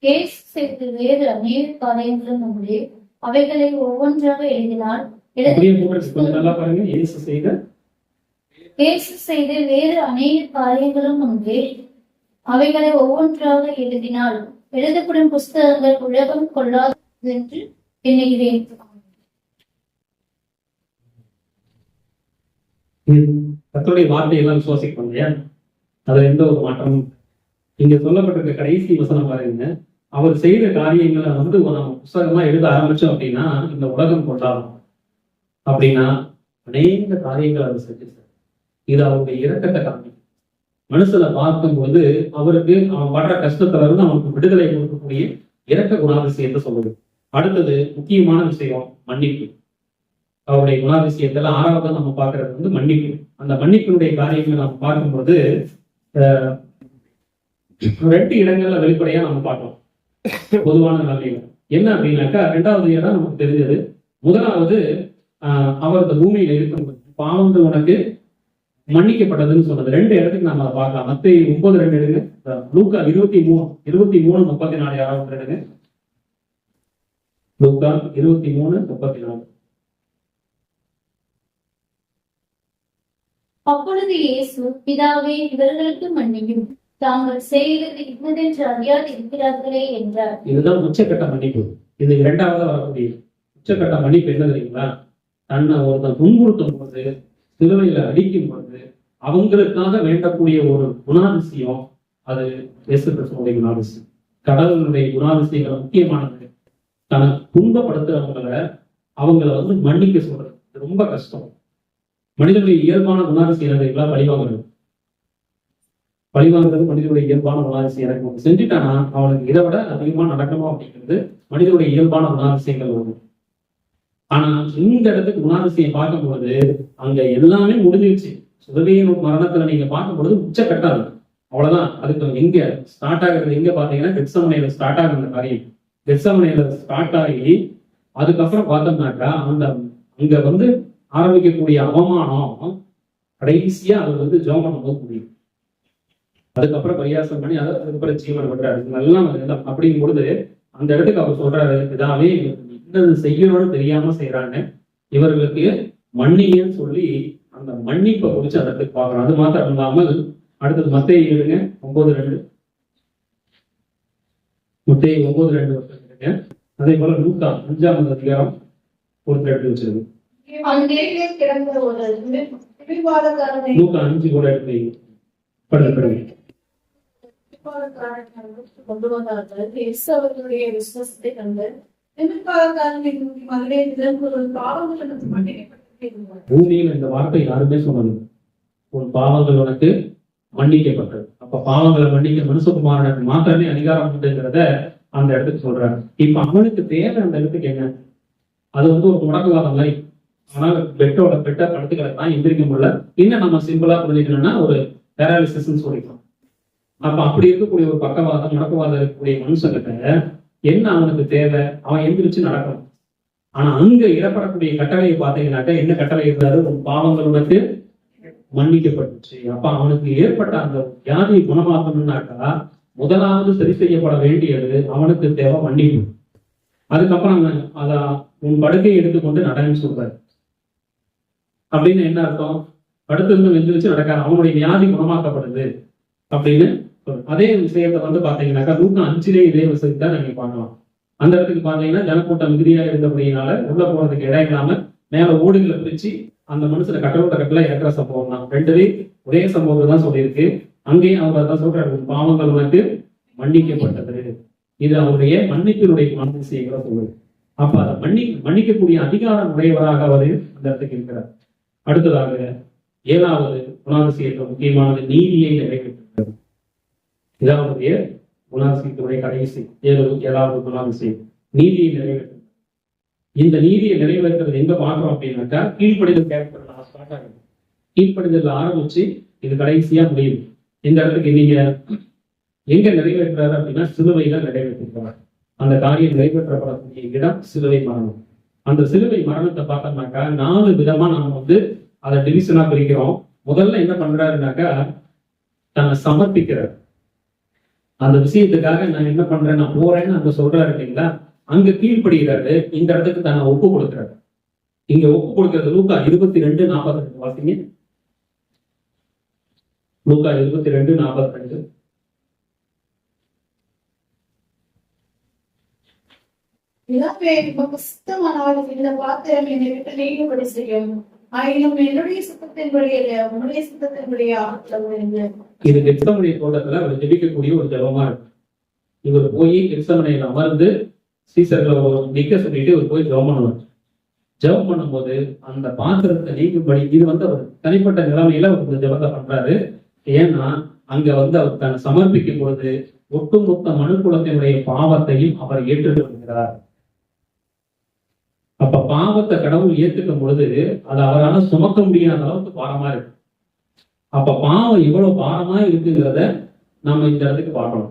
இயேசு செய்த வேறு அநேக காரியங்களும் உண்டு. அவைகளை ஒவ்வொன்றாக எழுதினால் நல்லா பாருங்க. இயேசு செய்த வேறு அநேக காரியங்களும் உண்டு. அவைகளை ஒவ்வொன்றாக எழுதினால் எழுதப்படும் புஸ்தகங்கள் உலகம் கொள்ளாது என்று எண்ணுகிறேன். கர்த்தருடைய வார்த்தையெல்லாம் விசுவாசிக்கணும் இல்லையா? அதுல எந்த ஒரு மாற்றமும். இங்க சொல்லப்பட்டிருக்க கடைசி வசனம் பாருங்க. அவர் செய்த காரியங்களை நம்ம புஸ்தகமா எழுத ஆரம்பிச்சோம் அப்படின்னா இந்த உலகம் கொண்டாடும். அப்படின்னா அநேக காரியங்கள் அவர் செஞ்சிருக்காரு. இது அவருடைய இரக்கத்தை காமிக்கும். மனுஷனை பார்க்கும்போது அவருக்கு அவன் படுற கஷ்டத்துல இருந்து அவனுக்கு விடுதலை கொடுக்கக்கூடிய இரக்க குணாதிசயத்தை சொல்லுது. அடுத்தது முக்கியமான விஷயம் மன்னிப்பு. அவருடைய குணாதிசயத்துல 6வது நம்ம பார்க்கறது மன்னிப்பு. அந்த மன்னிப்பினுடைய காரியங்களை நம்ம பார்க்கும்போது 2 இடங்கள்ல வெளிப்படையா நம்ம பார்க்கலாம். பொதுவான நிலையில என்ன அப்படின்னாக்கா, 2வது இடம் நமக்கு தெரிஞ்சது. முதலாவது அவர் இந்த பூமியில இருக்கும்போது பாவங்கள் உனக்கு மன்னிக்கப்பட்டதுன்னு சொன்னது. 2 இடத்துக்கு நம்ம அதை பார்க்கலாம். மத்தேயு 9:2 எடுங்க. லூக்கா 23:34 யாராவது எடுங்க. லூக்கா 23:34. அப்பொழுது இயேசு, பிதாவே, இவர்களுக்கு மன்னியும், தாங்கள் செய்கிறது இன்னதென்று அறியாது இருக்கிறார்களே என்றார். இதுதான் உச்சக்கட்ட மன்னிப்பு. இது 2வது வரக்கூடிய உச்சக்கட்ட மன்னிப்பு என்ன தெரியுங்களா? தன்னை ஒருத்தன் துன்புறுத்தும் போது, சிலுவையில அடிக்கும் பொழுது அவங்களுக்காக வேண்டக்கூடிய ஒரு குணாதிசயம், அது இயேசு கிறிஸ்துவினுடைய குணாதிசயம். கடவுளுடைய குணாதிசயங்கள் முக்கியமானது. தனக்கு அவங்கள மன்னிக்க சொல்றது ரொம்ப கஷ்டம். மனிதனுடைய இயல்பான குணாதிசயம் பழிவாங்கிறது மனிதனுடைய இயல்பான குணாதிசயம். எனக்கு செஞ்சுட்டானா அவனுக்கு இதை விட அதிகமா நடக்கணும் அப்படிங்கிறது மனிதனுடைய இயல்பான குணாதிசயங்கள் வரும். ஆனா இந்த இடத்துக்கு குணாதிசயம் பார்க்கும்போது அங்க எல்லாமே முடிஞ்சிருச்சு. சுதவியின் மரணத்துல நீங்க பார்க்கும்பொழுது உச்சக்கட்டம். அவ்வளவுதான். அதுக்கு எங்க ஸ்டார்ட் ஆகுறது எங்க பாத்தீங்கன்னா கெத்செமனேல ஸ்டார்ட் ஆகுற அந்த காரியம். கெத்செமனேல ஸ்டார்ட் ஆகி அதுக்கப்புறம் பார்த்தோம்னாக்கா அங்க ஆரம்பிக்கக்கூடிய அவமானம் கடைசியா அவர் ஜெபம் பண்ணும்போது முடியும். அதுக்கப்புறம் பரியாசம் பண்ணி அதுக்கப்புறம் ஜீவன் பண்றாரு. நல்லா அப்படிங்கும் பொழுது அந்த இடத்துக்கு அவர் சொல்றாரு, இதாவே என்னது செய்யணும்னு தெரியாம செய்யறாங்க, இவர்களுக்கு மன்னியன்னு சொல்லி அந்த மன்னிப்பை குறிச்சு அந்த இடத்துக்கு பாக்குறோம். அது மாத்திரம் இல்லாமல் அடுத்தது மத்தேயு 9:2. மத்தேயு 9:2 அதே போல லூக்கா 5ஆம் அதிகாரம் 1-2 வச்சிருக்கு. லூக்கா 5 கூட எடுத்து கொண்டு வந்தார்கள். இயேசு அவர்களுடைய விசுவாசத்தை கண்டு பூமியில் இந்த வார்த்தை யாருமே சொன்னது, உன் பாவங்கள் உனக்கு மன்னிக்கப்பட்டது. அப்ப பாவங்களை மன்னிக்க மனுஷகுமாரனுக்கு மாத்திரமே அதிகாரம் உண்டுங்கிறத அந்த இடத்துக்கு சொல்றாரு. இப்ப அவனுக்கு தேவை அந்த இடத்துக்கு என்ன? அது ஒரு முடக்குவாதம் மாதிரி. ஆனால் பெட்டை படுத்துக்கிறதான் எந்திரிக்க முடியல. இன்னும் நம்ம சிம்பிளா புரிஞ்சுக்கணும்னா ஒரு பேராலிசிஸ் சொல்லிக்கலாம். அப்ப அப்படி இருக்கக்கூடிய ஒரு பக்கவாதம் முடக்குவாதம் இருக்கக்கூடிய மனுஷங்கிட்ட என்ன அவனுக்கு தேவை? அவன் எந்திரிச்சு நடக்கணும். ஆனா அங்க இடப்படக்கூடிய கட்டளையை பார்த்தீங்கன்னாக்கா என்ன கட்டளை இருந்தாரு? உன் பாவங்கள் உனக்கு மன்னிக்கப்பட்டுச்சு. அப்ப அவனுக்கு ஏற்பட்ட அந்த வியாதியை குணமாக்கணும்னாக்கா முதலாவது சரி செய்யப்பட வேண்டியது அவனுக்கு தேவை மன்னிப்பு. அதுக்கப்புறம் அவன் உன் படுக்கையை எடுத்துக்கொண்டு நடன்னு சொல்றாரு. அப்படின்னு என்ன அர்த்தம்? படுத்திருந்து வெந்திரிச்சு நடக்காது, அவனுடைய வியாதி குணமாக்கப்படுது அப்படின்னு சொல்ற. அதே விஷயத்தை பாத்தீங்கன்னாக்கா லூக்கா 5 இதே விஷயத்தை நீங்க பார்க்கலாம். அந்த இடத்துக்கு பாத்தீங்கன்னா ஜனக்கூட்டம் மிகுதியா இருந்தபடியினால உள்ள போறதுக்கு இடம் இல்லாம மேல ஓடுகளை பிரிச்சு அந்த மனுஷனை கட்டளை இறக்குற சம்பவம் தான். ரெண்டுவே ஒரே சம்பவத்தை தான் சொல்லியிருக்கு. அங்கேயும் அவங்க தான் சொல்றாரு, பாவங்கள் உனக்கு மன்னிக்கப்பட்டது. இது அவருடைய மன்னிப்பினுடைய விஷயங்களை சொல்லுது. அப்ப அதை மன்னிக்கக்கூடிய அதிகாரம் உடையவராக அவர் அந்த இடத்துக்கு இருக்கிறார். அடுத்ததாக 7வது குணாதிசயத்தில் முக்கியமானது நீதியை நிறைவேற்றுகிறது. இதான் அவருடைய குணாதிசயத்தினுடைய கடைசி 7வது குணாதிசயம், நீதியை நிறைவேற்று. இந்த நீதியை நிறைவேற்றுறது எங்க பாக்குறோம் அப்படின்னாக்கா கீழ்ப்படிதல் கேரக்டர் ஸ்டார்ட் ஆகுது. கீழ்ப்படிதல் ஆரம்பிச்சு இது கடைசியா முடியுது. இந்த இடத்துக்கு நீங்க எங்க நிறைவேற்றுறாரு அப்படின்னா சிலுவையில நிறைவேற்றுறாரு. அந்த காரியம் நிறைவேற்றப்படக்கூடிய இடம் சிலுவை மரணம். அந்த சிலுவை மரணத்தை பார்த்தோம்னாக்கா 4 விதமா நாம அதை டிவிஷனா பிரிக்கிறோம். முதல்ல என்ன பண்றாருனாக்கா தன்னை சமர்ப்பிக்கிறார். அந்த விஷயத்துக்காக நான் என்ன பண்றேன், நான் போறேன்னு அங்க சொல்றாரு இல்லைங்களா, அங்க கீழ்ப்படுகிறாரு. இந்த இடத்துக்கு தன்னை ஒப்பு கொடுக்கிறாரு. இங்க ஒப்பு கொடுக்கிறது லூக்கா 22:42 வாசிங்க. லூக்கா 22:42. இதாவே சுத்தமானால் இந்த பாத்திரம் என்னை விட்டு நீங்கும்படி செய்யும். ஆயினும் என்னுடைய சுத்தத்தின்படி அல்ல, உன்னுடைய சுத்தத்தின்படி ஆகட்டும். இது கெத்சமனே தோட்டத்துல அவர் ஜெபிக்கக்கூடிய ஒரு ஜெபமா இருக்கு. இவர் போய் கெத்சமனையில அமர்ந்து சீசர்களை நிக்க சொல்லிட்டு இவர் போய் ஜெபம் பண்ணுவார். ஜெபம் பண்ணும்போது அந்த பாத்திரத்தை நீங்கும்படி இது அவர் தனிப்பட்ட நிலைமையில அவர் ஜெபத்தை பண்றாரு. ஏன்னா அங்க அவர் தன்னை சமர்ப்பிக்கும் பொழுது ஒட்டுமொத்த மனுக்குலத்தினுடைய பாவத்தையும் அவர் ஏற்றுட்டு வருகிறார். அப்ப பாவத்தை கடவுள் ஏத்துக்கும் பொழுது அது அவரால் சுமக்க முடியாத அளவுக்கு பாரமா இருக்கு. அப்ப பாவம் எவ்வளவு பாரமா இருக்குங்கிறத நம்ம இந்த இடத்துக்கு பார்க்கணும்.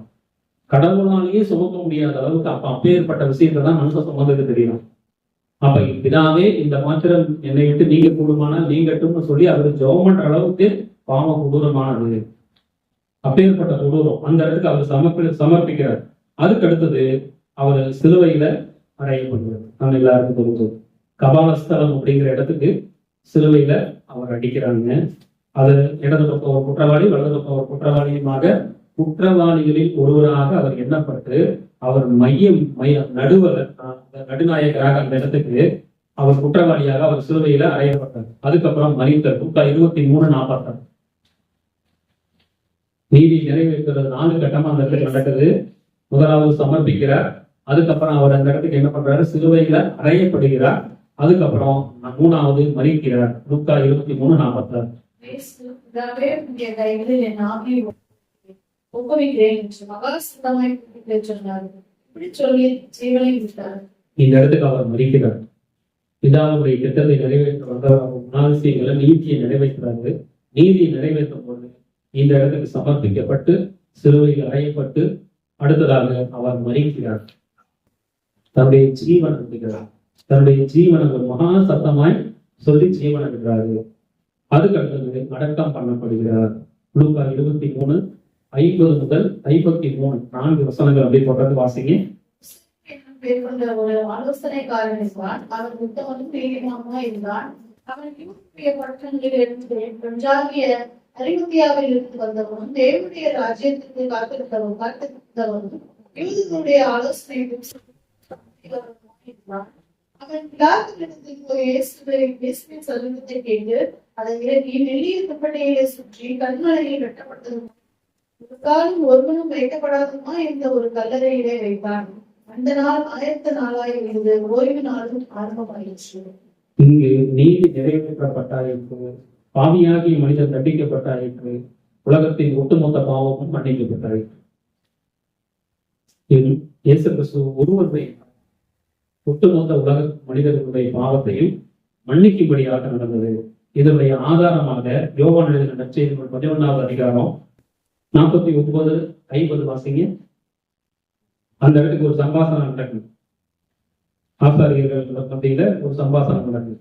கடவுளாலேயே சுமக்க முடியாத அளவுக்கு அப்பேற்பட்ட விஷயத்தை தான் மனுஷன் சுமந்தது தெரியணும். அப்ப பிதாவே இந்த மாத்திரம் என்னை விட்டு நீங்க கூடுமானால் நீங்கட்டும்னு சொல்லி அவர் ஜெபம் பண்ற அளவுக்கு பாவம் கொடூரமானது. அப்பேற்பட்ட கொடூரம் அந்த இடத்துக்கு அவர் சமர்ப்பிக்கிறார். அதுக்கு அடுத்தது அவர் சிலுவையில அறையப்படுகிறார். நான் எல்லாருக்கும் தெரிஞ்சது கபாலஸ்தலம் அப்படிங்கிற இடத்துக்கு சிலுவையில அவர் அடிக்கிறாங்க. அது இடது பக்கம் ஒரு குற்றவாளி, வலது பக்கம் ஒரு குற்றவாளியுமாக குற்றவாளிகளில் ஒருவராக அவர் எண்ணப்பட்டு அவர் நடுநாயகராக அந்த இடத்துக்கு அவர் குற்றவாளியாக அவர் சிலுவையில அறையப்பட்டார். அதுக்கப்புறம் மரித்தார். லூக்கா 23:46. நீதி நிறைவேற்றுறது 4 கட்டமா அந்த இடத்துல நடக்குது. முதலாவது சமர்ப்பிக்கிறார். அதுக்கப்புறம் அவர் அந்த இடத்துக்கு என்ன பண்றாரு, சிலுவையில அறையப்படுகிறார். அதுக்கப்புறம் 3வது மரிக்கிறார். லூக்கா 23:46. இந்த இடத்துக்கு அவர் மரிக்கிறார். பிதாவுடைய திட்டத்தை நிறைவேற்ற வந்தவர். அவர் குணாதிசயங்களை நீதியை நிறைவேற்றுறாரு. நீதியை நிறைவேற்றும் போது இந்த இடத்துக்கு சமர்ப்பிக்கப்பட்டு சிலுவையில் அறையப்பட்டு அடுத்ததாக அவர் மரிக்கிறார். தன்னுடைய ஜீவன் இருக்கிறார். தன்னுடைய ஜீவன் ஒரு மகா சத்தமாய் சொல்லி ஜீவன் இருக்கிறாரு. அதுக்கு அடுத்தது அடக்கம் பண்ணப்படுகிறார். லூக்கா 23:50 முதல் 53 4 வசனங்கள் அப்படியே தொடர்ந்து வாசிங்க. ஒரு ஆலோசனைக்காரன் இருந்தான். அவன் புத்தகமும் தைரியமாக இருந்தான். அவன் அரிமத்தியாவில் இருந்து வந்தவனும் தேவனுடைய ராஜ்யத்திற்கு காத்திருந்தவனும் யூதர்களுடைய ஆலோசனை அவன் பிலாத்திடத்தில் போய் இயேசுவின் சமூகத்தை கேட்டு அதை விலகி வெள்ளிய துப்பட்டையிலே சுற்றி கண்மலையில் வெட்டப்பட்டதும் ஒரு காலம் ஒருவனும் வைக்கப்படாதுமா என்ற ஒரு கல்லறையிலே வைத்தான். அந்த நாள் 1000 நாளாய் இருந்து ஓய்வு நாளும் ஆரம்பமாயிற்று. இங்கு நீதி நிறைவேற்றப்பட்டாயிற்று. பாவியாகிய மனிதன் தண்டிக்கப்பட்டாயிற்று. உலகத்தின் ஒட்டுமொத்த பாவமும் மன்னிக்கப்பட்டாயிற்று. இயேசு கிறிஸ்து ஒருவருடைய ஒட்டுமொத்த உலக மனிதர்களுடைய பாவத்தையும் மன்னிக்கும்படியாக நடந்தது. இதனுடைய ஆதாரமாக யோவான் எழுதின நற்செய்தி 11வது அதிகாரம் 49-50 வாசிங்க. அந்த இடத்துக்கு ஒரு சம்பாஷணம் நடக்குது. ஆசாரியர்கள் மத்தியில ஒரு சம்பாஷணம் நடக்குது.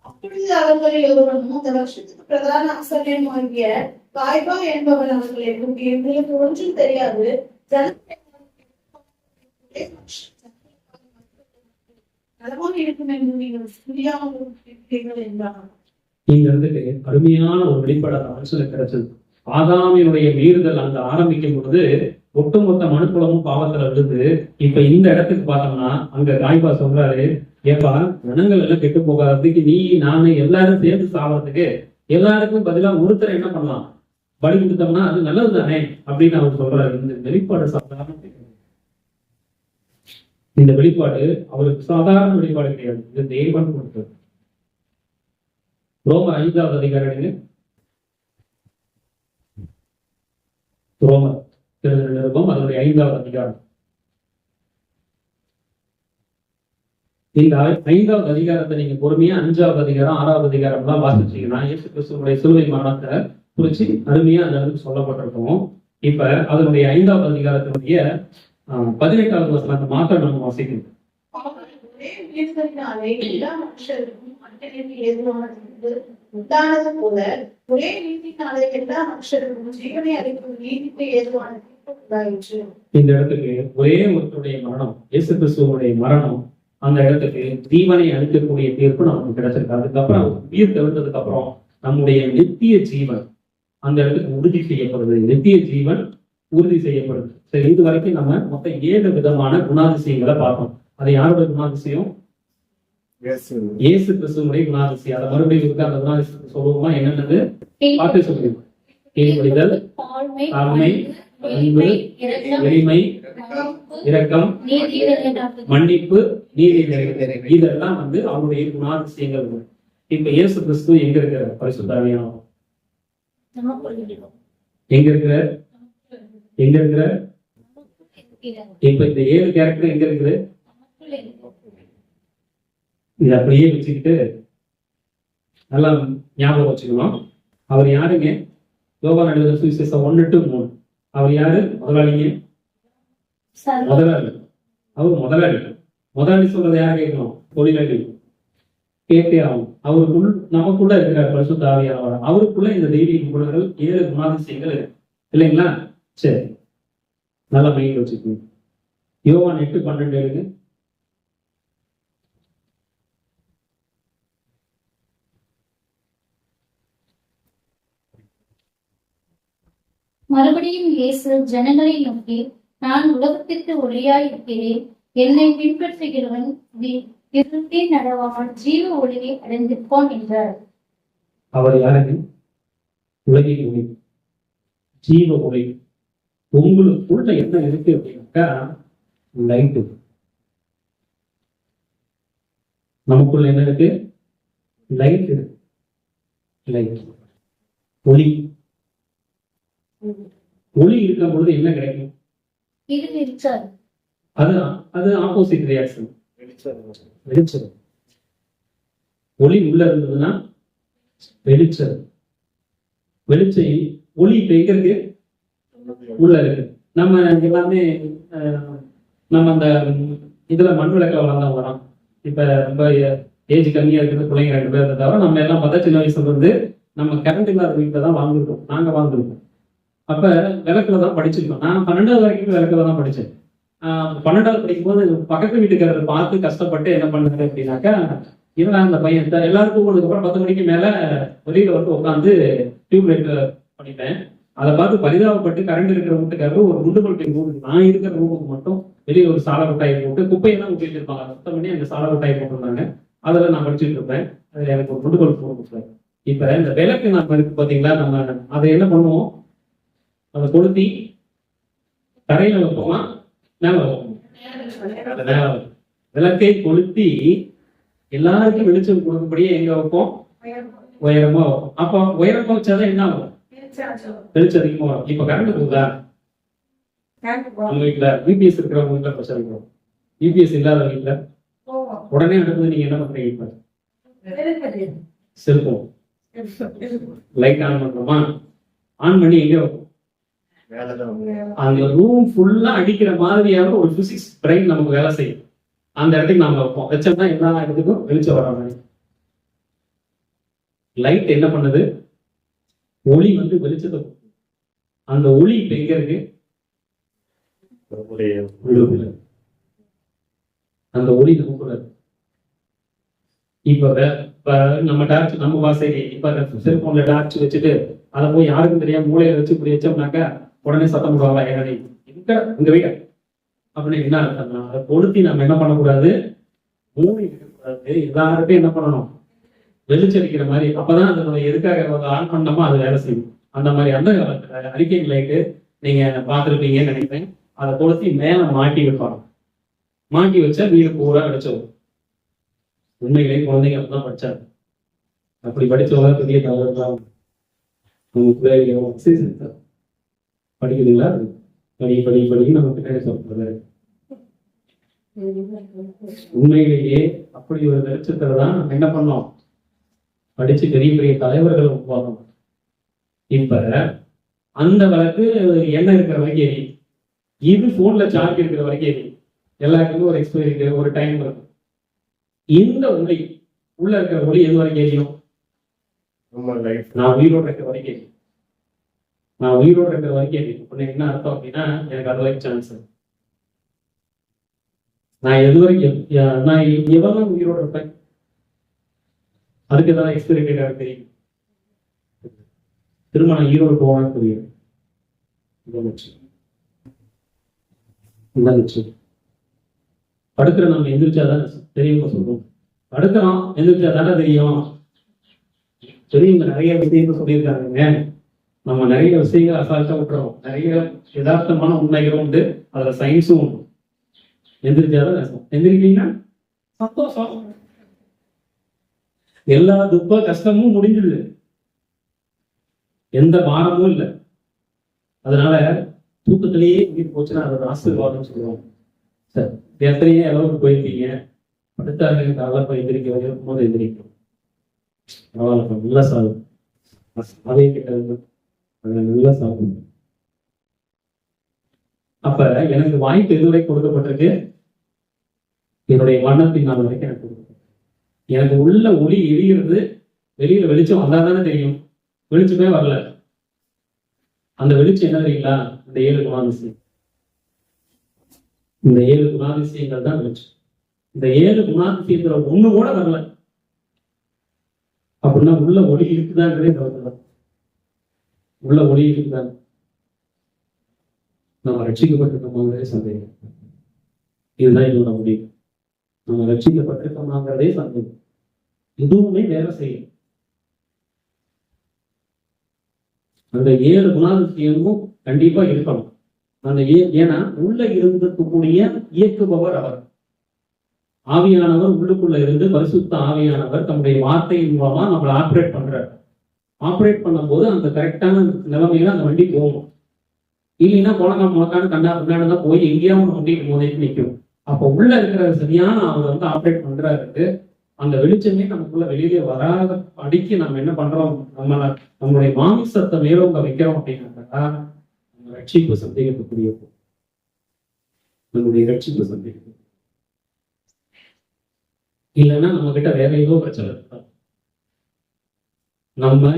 அப்பொழுது அவர்களில் ஒருவனும் அந்த வருஷத்துக்கு பிரதான ஆசாரியனுமாகிய காய்பா என்பவன் அவர்களை நோக்கி, எங்களுக்கு ஒன்றும் தெரியாது, நலமாக இருக்கும் என்று நீங்கள் புரியாமல் இருக்கிறீர்கள் என்றார். இந்த இடத்துக்கு அருமையான ஒரு வெளிப்பாடு அந்த மனுஷனுக்கு கிடைச்சது. ஆதாமினுடைய மீறுதல் அங்க ஆரம்பிக்கும் பொழுது ஒட்டுமொத்த மனுக்குலமும் பாவத்துல விழுது. இப்ப இந்த இடத்துக்கு பார்த்தோம்னா அங்க காய்பா சொல்றாரு, ஏப்பா ஜனங்கள் எல்லாம் கெட்டு போகாததுக்கு நீ நானு எல்லாரும் சேர்ந்து சாவறதுக்கு எல்லாருக்கும் பதிலா ஒருத்தர் என்ன பண்ணலாம், பலி கொடுத்தோம்னா அது நல்லது தானே அப்படின்னு அவர் சொல்றாரு. இந்த வெளிப்பாடு சாதாரண இந்த வெளிப்பாடு அவருக்கு சாதாரண வெளிப்பாடு கிடையாது, இது தேவன் கொடுத்தது. ரோமர் 5வது அதிகாரம், ரோமர் அதனுடைய 5வது அதிகாரம். இந்த 5வது அதிகாரத்தை நீங்க பொறுமையா 5வது அதிகாரம் 6வது அதிகாரம் எல்லாம் வாசிச்சீங்கன்னா இயேசு கிறிஸ்துவோட சிலுவை மரணத்தை குறிச்சு அருமையா அந்த இடத்துக்கு சொல்லப்பட்டிருக்கும். இப்ப அதனுடைய 5வது அதிகாரத்தினுடைய 18வது வசனத்தை மாத்திரம் நம்ம வாசிக்கணும். ஒரே நீதியினாலே எல்லா மனுஷருக்கும் மனிதனுக்கு ஏதுவானது உண்டானது போல, ஒரே நீதியினாலே எல்லா மனுஷருக்கும் ஜீவனை அளிக்கும் நீதிக்கு ஏதுவானது உண்டாயிற்று. இந்த இடத்துக்கு ஒரே ஒருத்தருடைய மரணம், இயேசு கிறிஸ்துவோடைய மரணம், அந்த இடத்துக்கு ஜீவனை அளிக்கக்கூடிய தீர்ப்பு நமக்கு கிடைச்சிருக்கு. அதுக்கப்புறம் உயிர் தெழுந்ததுக்கு அப்புறம் நம்முடைய நித்திய ஜீவன் அந்த இடத்துக்கு உறுதி செய்யப்படுது. நித்திய ஜீவன் உறுதி செய்யப்படுது. சரி, இது வரைக்கும் நம்ம மொத்தம் 7 விதமான குணாதிசயங்களை பார்த்தோம். அது யாருடைய குணாதிசயம்? இயேசு கிறிஸ்துவனுடைய குணாதிசயம். அதை மறுபடியும் இருக்க அந்த குணாதிசயத்தை சொல்லுவோமா? என்னென்னது பார்த்து சொல்லுங்க. கீழ்ப்படிதல், தாழ்மை, அன்பு, எளிமை, இரக்கம், மன்னிப்பு, நீதி நிறைவு. இதெல்லாம் அவருடைய குணாதிசயங்கள். இப்ப இயேசு கிறிஸ்து எங்க இருக்கிற? பரிசுத்த ஆவியானவர் எங்க இருக்கிற? எங்க இருக்கிற? இப்ப இந்த 7 கேரக்டர் எங்க இருக்குது? இது அப்படியே வச்சுக்கிட்டு நல்லா ஞாபகம் வச்சுக்கணும். அவர் யாருங்க? யோவான் எழுதின சுவிசேஷம் 1-3. அவர் யாரு? முதலாளிங்க. முதலாளி. அவர் முதலாளி. முதலாளி சொல்றதை யார் கேட்கணும்? தொழிலாளி கேட்டே ஆகும். அவருக்குள் நமக்குள்ள இருக்கிற பரிசுத்த ஆவியானவர், அவருக்குள்ள இந்த தெய்வீக குணங்கள் 7 குணாதிசயங்கள் இருக்கு இல்லைங்களா? சரி, நல்லா மைண்ட் வச்சுக்கணும். யோவான் 8:12 எழுதுங்க. மறுபடியும் இயேசு ஜனங்களை நோக்கி, நான் உலகத்திற்கு ஒளியாய் இருக்கிறேன். என்னை பின்பற்றுகிறவன் இருட்டில் நடவாமல் ஜீவ ஒளியை அடைந்திருப்பான் என்றார். அவர் யாருங்க? உலகின் ஒளி, ஜீவ ஒளி. உங்களுக்குள்ள என்ன இருக்கு அப்படின்னாக்கா லைட். நமக்குள்ள என்ன இருக்கு? லைட் இருக்கு. லைட், ஒளி. ஒளி இருக்கும் பொழுது என்ன கிடைக்கும்? அது ஆப்போசிட் ரியாக்ஷன், வெளிச்சம். ஒளி உள்ள இருந்ததுன்னா வெளிச்சம். வெளிச்சம் ஒளி இப்ப எங்க இருக்கு? உள்ள இருக்கு. நம்ம எல்லாமே நம்ம அந்த இதுல மண் விளக்கில் வளர்ந்தா வரோம். இப்ப ரொம்ப ஏஜ் கம்மியா இருக்கிறது பிள்ளைங்க 2 பேர் தவிர நம்ம எல்லாம் பார்த்தா சின்ன வயசுல நம்ம கரண்ட் இல்லாத வீட்டுல தான் வாழ்ந்துருக்கோம். நாங்க வாழ்ந்துருக்கோம். அப்ப விளக்குல தான் படிச்சிருக்கோம். நான் 12வது வரைக்கும் விளக்குல தான் படிச்சேன். 12வது படிக்கும்போது பக்கத்து வீட்டுக்காரர் பார்த்து கஷ்டப்பட்டு என்ன பண்ணாரு அப்படின்னாக்கா, இவன் அந்த பையன் எல்லாருக்கும் போனதுக்கு அப்புறம் 10 மணிக்கு மேல வெளியில உட்காந்து டியூப்லைட் பண்ணிட்டேன். அதை பார்த்து பரிதாபப்பட்டு கரண்ட் இருக்கிற வீட்டுக்காரர் ஒரு குண்டு பல்பை நான் இருக்கிற ரூமுக்கு மட்டும் வெளியே ஒரு சாலை கொட்டாயை போட்டு குப்பையெல்லாம் ஊற்றி வச்சிருப்பாங்க. சுத்தம் பண்ணி அந்த சாலை கொட்டாயை போட்டிருந்தாங்க. அதுல நான் படிச்சுட்டு இருப்பேன். அதுல எனக்கு ஒரு குண்டு பல்பு போட்டு. இப்ப இந்த விளக்கு நம்ம இருக்கு பாத்தீங்களா, நம்ம அதை என்ன பண்ணுவோம்? அதை கொளுத்தி தரையில வைப்போமா மேல வைப்போம்? விளக்கை கொளுத்தி எல்லாருக்கும் வெளிச்சம் கொடுக்கும்படியே எங்க வைப்போம்? உயரமா வைப்போம். அப்ப உயரமா வச்சாதான் என்ன ஆகும்? வெளிச்சம் அதிகமா வரும். இப்ப கரண்ட் போகுதா? உங்க வீட்டுல யூபிஎஸ் இருக்கிறவங்க வீட்டுல பிரச்சனை இருக்கும். யூபிஎஸ் இல்லாத வீட்டுல உடனே அடுத்தது நீங்க என்ன பண்றீங்க? இப்ப செல்போன் லைட் ஆன் பண்றோமா? ஆன் பண்ணி எங்க வைப்போம்? அந்த ரூம் ஃபுல்லா அடிக்கிற மாதிரியான ஒரு பிசிக்ஸ் பிரெயின் நமக்கு வேலை செய்யும். அந்த இடத்துக்கு நாம வைப்போம். வச்சோம்னா எல்லா இடத்துக்கும் வெளிச்சம் வர மாதிரி. லைட் என்ன பண்ணுது? ஒளி வந்து வெளிச்சத்தை கொடுக்குது. அந்த ஒளி இப்ப எங்க இருக்கு? உள்ளுக்குள்ள. அந்த ஒளி நமக்குள்ள இருக்கு. இப்ப நம்ம டார்ச் நம்ம வாசைக்கு இப்ப செல்போன்ல டார்ச் வச்சுட்டு அதை போய் யாருக்கும் தெரியாம மூளையில வச்சு இப்படி வச்சோம்னாக்கா உடனே சத்தம் போடுவாங்க, எங்க வீட அப்படின்னு. என்ன அர்த்தம்னா அதை கொளுத்தி நம்ம என்ன பண்ணக்கூடாது? மூளை இருக்கக்கூடாது. எல்லாருக்கும் என்ன பண்ணணும்? வெளிச்சரிக்கிற மாதிரி. அப்பதான் அதனுடைய எதுக்காக ஆன் பண்ணோமோ அது வேலை செய்யும். அந்த மாதிரி அந்த காலத்துல ஹரிகேன் லைட்டு நீங்க பார்த்துருப்பீங்கன்னு நினைக்கிறேன். அதை கொளுத்தி மேல மாட்டி வைப்பாங்க. மாட்டி வச்சா வீடு பூரா வெளிச்சம். உண்மையிலே குழந்தைங்க அப்படிதான் படிச்சாங்க. அப்படி படிச்சவங்க பெரிய தவறுதான். படிக்கிறீங்களா? படி படி படி நம்ம பின்னாடி சொல்றது. உண்மையிலேயே அப்படி ஒரு வெளிச்சத்துல தான் நம்ம என்ன பண்ணோம்? படிச்சு பெரிய பெரிய தலைவர்கள் உருவாக்கணும். இப்ப அந்த வழக்கு எண்ணெய் இருக்கிற வரைக்கும் எரியும். இது போன்ல சார்ஜ் இருக்கிற வரைக்கும் எரியும். எல்லாருக்குமே ஒரு எக்ஸ்பைரி ஒரு டைம் இருக்கும். இந்த ஒளி உள்ள இருக்கிற ஒளி எது வரைக்கும் எரியும்? நான் உயிரோடு இருக்கிற வரைக்கும் எரியும். நான் உயிரோடு இருக்கிற வரைக்கும் எரியும். என்ன அர்த்தம் அப்படின்னா எனக்கு அது வரைக்கும் சான்ஸ். நான் எது வரைக்கும் நான் எவ்வளவு உயிரோடு இருப்பேன்? அதுக்கு ஏதாவது எக்ஸ்பைரி டேட் தெரியும். திரும்ப நான் ஈரோடு போவான்னு புரியும். படுக்கிற நம்ம எந்திரிச்சாதான் தெரியும் சொல்றோம். படுக்கிறோம் எந்திரிச்சாதானே தெரியும். தெரியுங்க, நிறைய விஷயங்கள் சொல்லியிருக்காங்க. நம்ம நிறைய விஷயங்கள் அசால்ட்டா விட்டுறோம். நிறைய யதார்த்தமான உண்மைகளும் உண்டு, அதுல சயின்ஸும் உண்டு. எந்திரிச்சாதான் நேசம். எந்திரிக்கீங்கன்னா சந்தோஷம். எல்லா துக்க கஷ்டமும் முடிஞ்சிடுது. எந்த பாரமும் இல்லை. அதனால தூக்கத்திலேயே உயிர் போச்சுன்னா அதோட ஆசீர்வாதம் சொல்லுவோம். சார் எத்தனையே அளவுக்கு போயிருக்கீங்க, படுத்தாங்க காலம் போய் எந்திரிக்க இருக்கும் போது எந்திரிக்கும். பரவாயில்ல, நல்லா சாகும். அதே கிட்ட நல்லா சாகும். அப்ப எனக்கு வாய்ப்பு எதுவரை கொடுக்கப்பட்டிருக்கு? என்னுடைய மரணத்தின் நாள் வரைக்கும் எனக்கு கொடுக்கப்பட்டிருக்கு. எனக்கு உள்ள ஒளி எரிகிறது. வெளியில வெளிச்சம் வந்தாதானே தெரியும். வெளிச்சமே வரல. அந்த வெளிச்சம் என்ன தெரியுங்களா? இந்த 7 குணாதிசயம். இந்த 7 குணாதிசயங்கள் தான் வெளிச்சம். இந்த 7 குணாதிசயத்துல ஒண்ணு கூட வரல அப்படின்னா உள்ள ஒளி இருக்குதான்றதே தவிர உள்ள ஒளி இருக்குதான். நம்ம ரட்சிக்கப்பட்டிருக்கோமாங்கிறதே சந்தேகம். இதுதான் இதோட முடிவு. நம்ம ரட்சிக்கப்பட்டிருக்கோமாங்கிறதே சந்தேகம். எதுவுமே வேலை செய்யும். அந்த 7 குணாதிசயமும் கண்டிப்பா இருக்கணும். அந்த ஏன்னா உள்ள இருக்கக்கூடிய இயக்குபவர் அவர். ஆவியானவர் உள்ளுக்குள்ள இருந்து பரிசுத்த ஆவியானவர் தம்முடைய வார்த்தையின் மூலமா நம்மளை ஆப்ரேட் பண்றாரு. ஆப்ரேட் பண்ணும் போது அந்த கரெக்டான நிலைமையில அந்த வண்டி போகும். இல்லைன்னா குழந்தை முழக்கான கண்டா பின்னாடி தான் போய் எங்கேயாவது வண்டிக்கு மோதிட்டு நிற்கும். அப்போ உள்ள இருக்கிற சரியான அவர் வந்து ஆப்ரேட் பண்றாரு. அந்த வெளிச்சமே நமக்குள்ள வெளியிலே வராத படிக்கு நம்ம என்ன பண்றோம்? நம்மளுடைய மாமிசத்தை மேலோங்க வைக்கிறோம் அப்படின்னாக்கா நம்ம ரட்சிப்பு சந்தேகத்துக்குரிய நம்மளுடைய ரட்சிப்பு சந்தேகம். இல்லைன்னா நம்ம கிட்ட வேற ஏதோ பிரச்சனை இருக்கா? நம்ம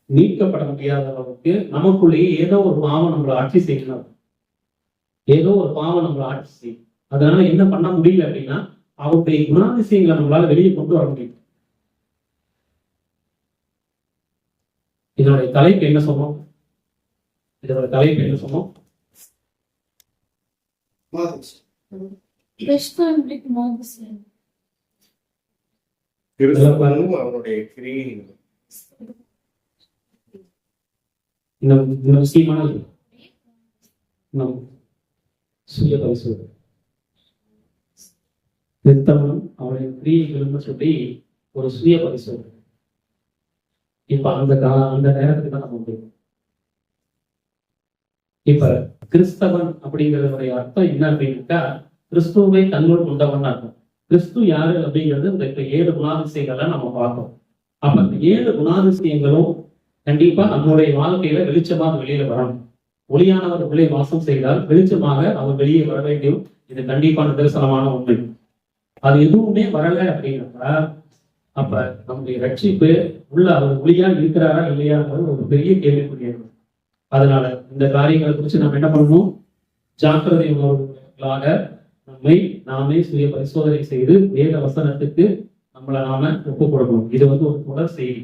மீட்கப்பட முடியாத அளவுக்கு நமக்குள்ளேயே ஏதோ ஒரு பாவம் நம்மளை ஆட்சி செய்யணும். ஏதோ ஒரு பாவம் நம்மளை ஆட்சி செய்யும். அதனால என்ன பண்ண முடியல அப்படின்னா அவருடைய குணாதிசயங்களை நம்மளால வெளியே கொண்டு வர முடியும். இதனுடைய தலைப்பு என்ன சொன்னோம்? இதோட தலைப்பு என்ன சொன்னோம்? அவனுடைய முக்கியமானது சுய பரிசோதனை. நித்தவனும் அவருடைய கிரியைகளும் சொல்லி ஒரு சுய பரிசோதனை. இப்ப அந்த நேரத்துக்கு தான் நம்ம முடியும். இப்ப கிறிஸ்தவன் அப்படிங்கிறதுடைய அர்த்தம் என்ன அப்படின்னாக்கா கிறிஸ்துவை தன்னுள் கொண்டவன் அர்த்தம். கிறிஸ்து யாரு அப்படிங்கிறது இந்த 7 குணாதிசயங்களை நம்ம பார்த்தோம். அப்ப இந்த 7 குணாதிசயங்களும் கண்டிப்பா நம்மளுடைய வாழ்க்கையில வெளிச்சமாக வெளியில வரணும். ஒளியானவர் உள்ளே வாசம் செய்தால் வெளிச்சமாக அவர் வெளியே வர வேண்டும். இது கண்டிப்பான தரிசனமான உண்மை. அது எதுவுமே வரல அப்படின்னா அப்ப நம்முடைய ரட்சிப்பு உள்ள அவர் ஒளியா இருக்கிறாரா இல்லையாங்கிறது ஒரு பெரிய கேள்விக்குரியது. அதனால இந்த காரியங்களை குறித்து நம்ம என்ன பண்ணணும்? ஜாக்கிரதை உணர்வுகளாக நம்மை நாமே சுய பரிசோதனை செய்து வேத வசனத்துக்கு நம்மளை நாம ஒப்பு கொடுக்கணும். இது ஒரு தொடர் செய்தி.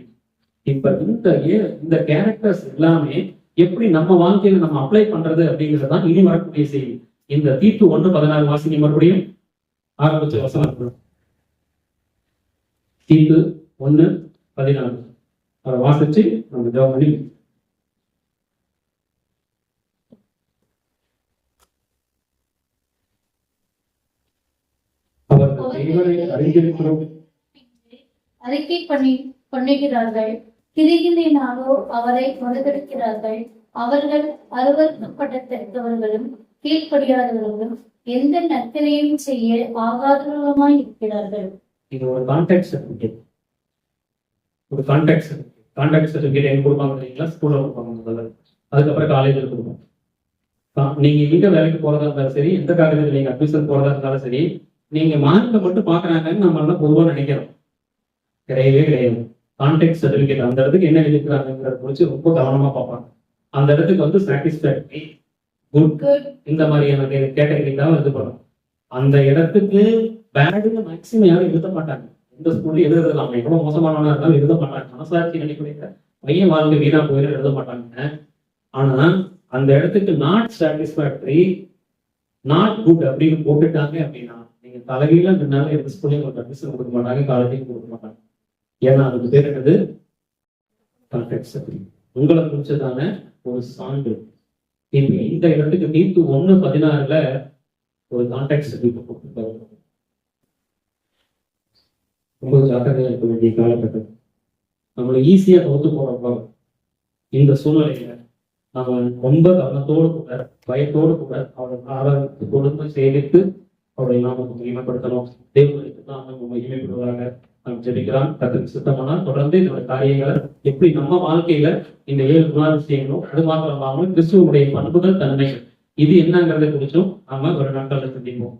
இப்ப இந்த கேரக்டர்ஸ் எல்லாமே எப்படி நம்ம வாழ்க்கையில நம்ம அப்ளை பண்றது அப்படிங்கிறதுதான் இனி வரக்கூடிய செய்தி. இந்த தீத்து 1:16 வாசிங்க மறுபடியும். ஆரம்பிச்ச வசனம் தீத்து 1:14 அதை வாசிச்சு நம்ம ஜெபம் பண்ணி அவர்கள் தேவனை அறிந்திருக்கிறோம் அறிக்கை பண்ணுகிறார்கள். கிரிகளினாலோ அவரை மறுதளிக்கிறார்கள். அவர்கள் அருவருக்கப்படத்தக்கவர்களும் கீழ்ப்படியாதவர்களும் எந்த நற்கரையும் செய்ய ஆகாதவர்களுமாய் இருக்கிறார்கள். இது ஒரு கான்டாக்ட் சர்டிபிகேட். ஒரு கான்டாக்ட் சர்டிபிகேட் எங்க கொடுப்பாங்க தெரியுங்களா? ஸ்கூல்ல கொடுப்பாங்க முதல்ல, அதுக்கப்புறம் காலேஜில் கொடுப்போம். நீங்க எங்க வேலைக்கு போறதா இருந்தாலும் சரி, எந்த காலேஜில் நீங்க அட்மிஷன் போறதா இருந்தாலும் சரி, நீங்க மார்க்கை மட்டும் பாக்குறாங்கன்னு நம்ம எல்லாம் பொதுவாக நினைக்கிறோம். கிடையவே கிடையாது. கான்டாக்ட் சர்டிபிகேட் அந்த இடத்துக்கு என்ன எழுதிக்கிறாங்கிறத குறித்து ரொம்ப கவனமா பார்ப்பாங்க. அந்த இடத்துக்கு சாட்டிஸ்ஃபேக்டரி, குட், இந்த மாதிரியான கேட்டகரி தான் இது பண்ணும். அந்த இடத்துக்கு பேடுன்னு மேக்சிமம் யாரும் எழுத மாட்டாங்க. எந்த ஸ்கூல்ல எழுதுறதுலாம் எவ்வளவு மோசமானவனா இருந்தாலும் எழுத மாட்டாங்க. மனசாட்சி நினைக்கிற பையன் வாழ்க்கை வீணா போயிடும் எழுத மாட்டாங்க. ஆனா அந்த இடத்துக்கு நாட் சாட்டிஸ்ஃபேக்டரி, நாட் குட் அப்படின்னு போட்டுட்டாங்க அப்படின்னா நீங்க தலைகீழ நின்னால எந்த ஸ்கூல்லையும் உங்களுக்கு அட்மிஷன் கொடுக்க மாட்டாங்க, காலேஜையும் கொடுக்க மாட்டாங்க. ஏன்னா அதுக்கு பேர் என்னது? Contact certificate. உங்களை குறிச்சதான ஒரு சான்று. இப்ப இந்த இடத்துக்கு தீத்து 1:16 ஒரு கான்டாக்ட் சர்டிபிகேட் கொடுத்துருக்காங்க. ரொம்ப ஜாக்கிரதையா இருக்க வேண்டிய காலகட்டம். நம்மளை ஈஸியா தோத்து போறப்போ இந்த சூழ்நிலையில நம்ம ரொம்ப கவனத்தோடு கூட பயத்தோடு கூட அவரை கொடுத்து சேமித்து அவருடைய நாமத்தை மகிமைப்படுத்தணும். தேவனுக்கு தான் நம்ம மகிமைப்படுவாங்க. நம்ம ஜெபிக்கிறான். கர்த்தருக்கு சித்தமானால் தொடர்ந்து இந்த காரியங்களை எப்படி நம்ம வாழ்க்கையில இந்த 7 குணாதிசயங்களும் செய்யணும். அது மாத்திரம் இல்லாமல் கிறிஸ்துவனுடைய பண்புகள், தன்மைகள் இது என்னங்கிறத குறிச்சும் நாம ஒரு நாட்களில் சிந்திப்போம்.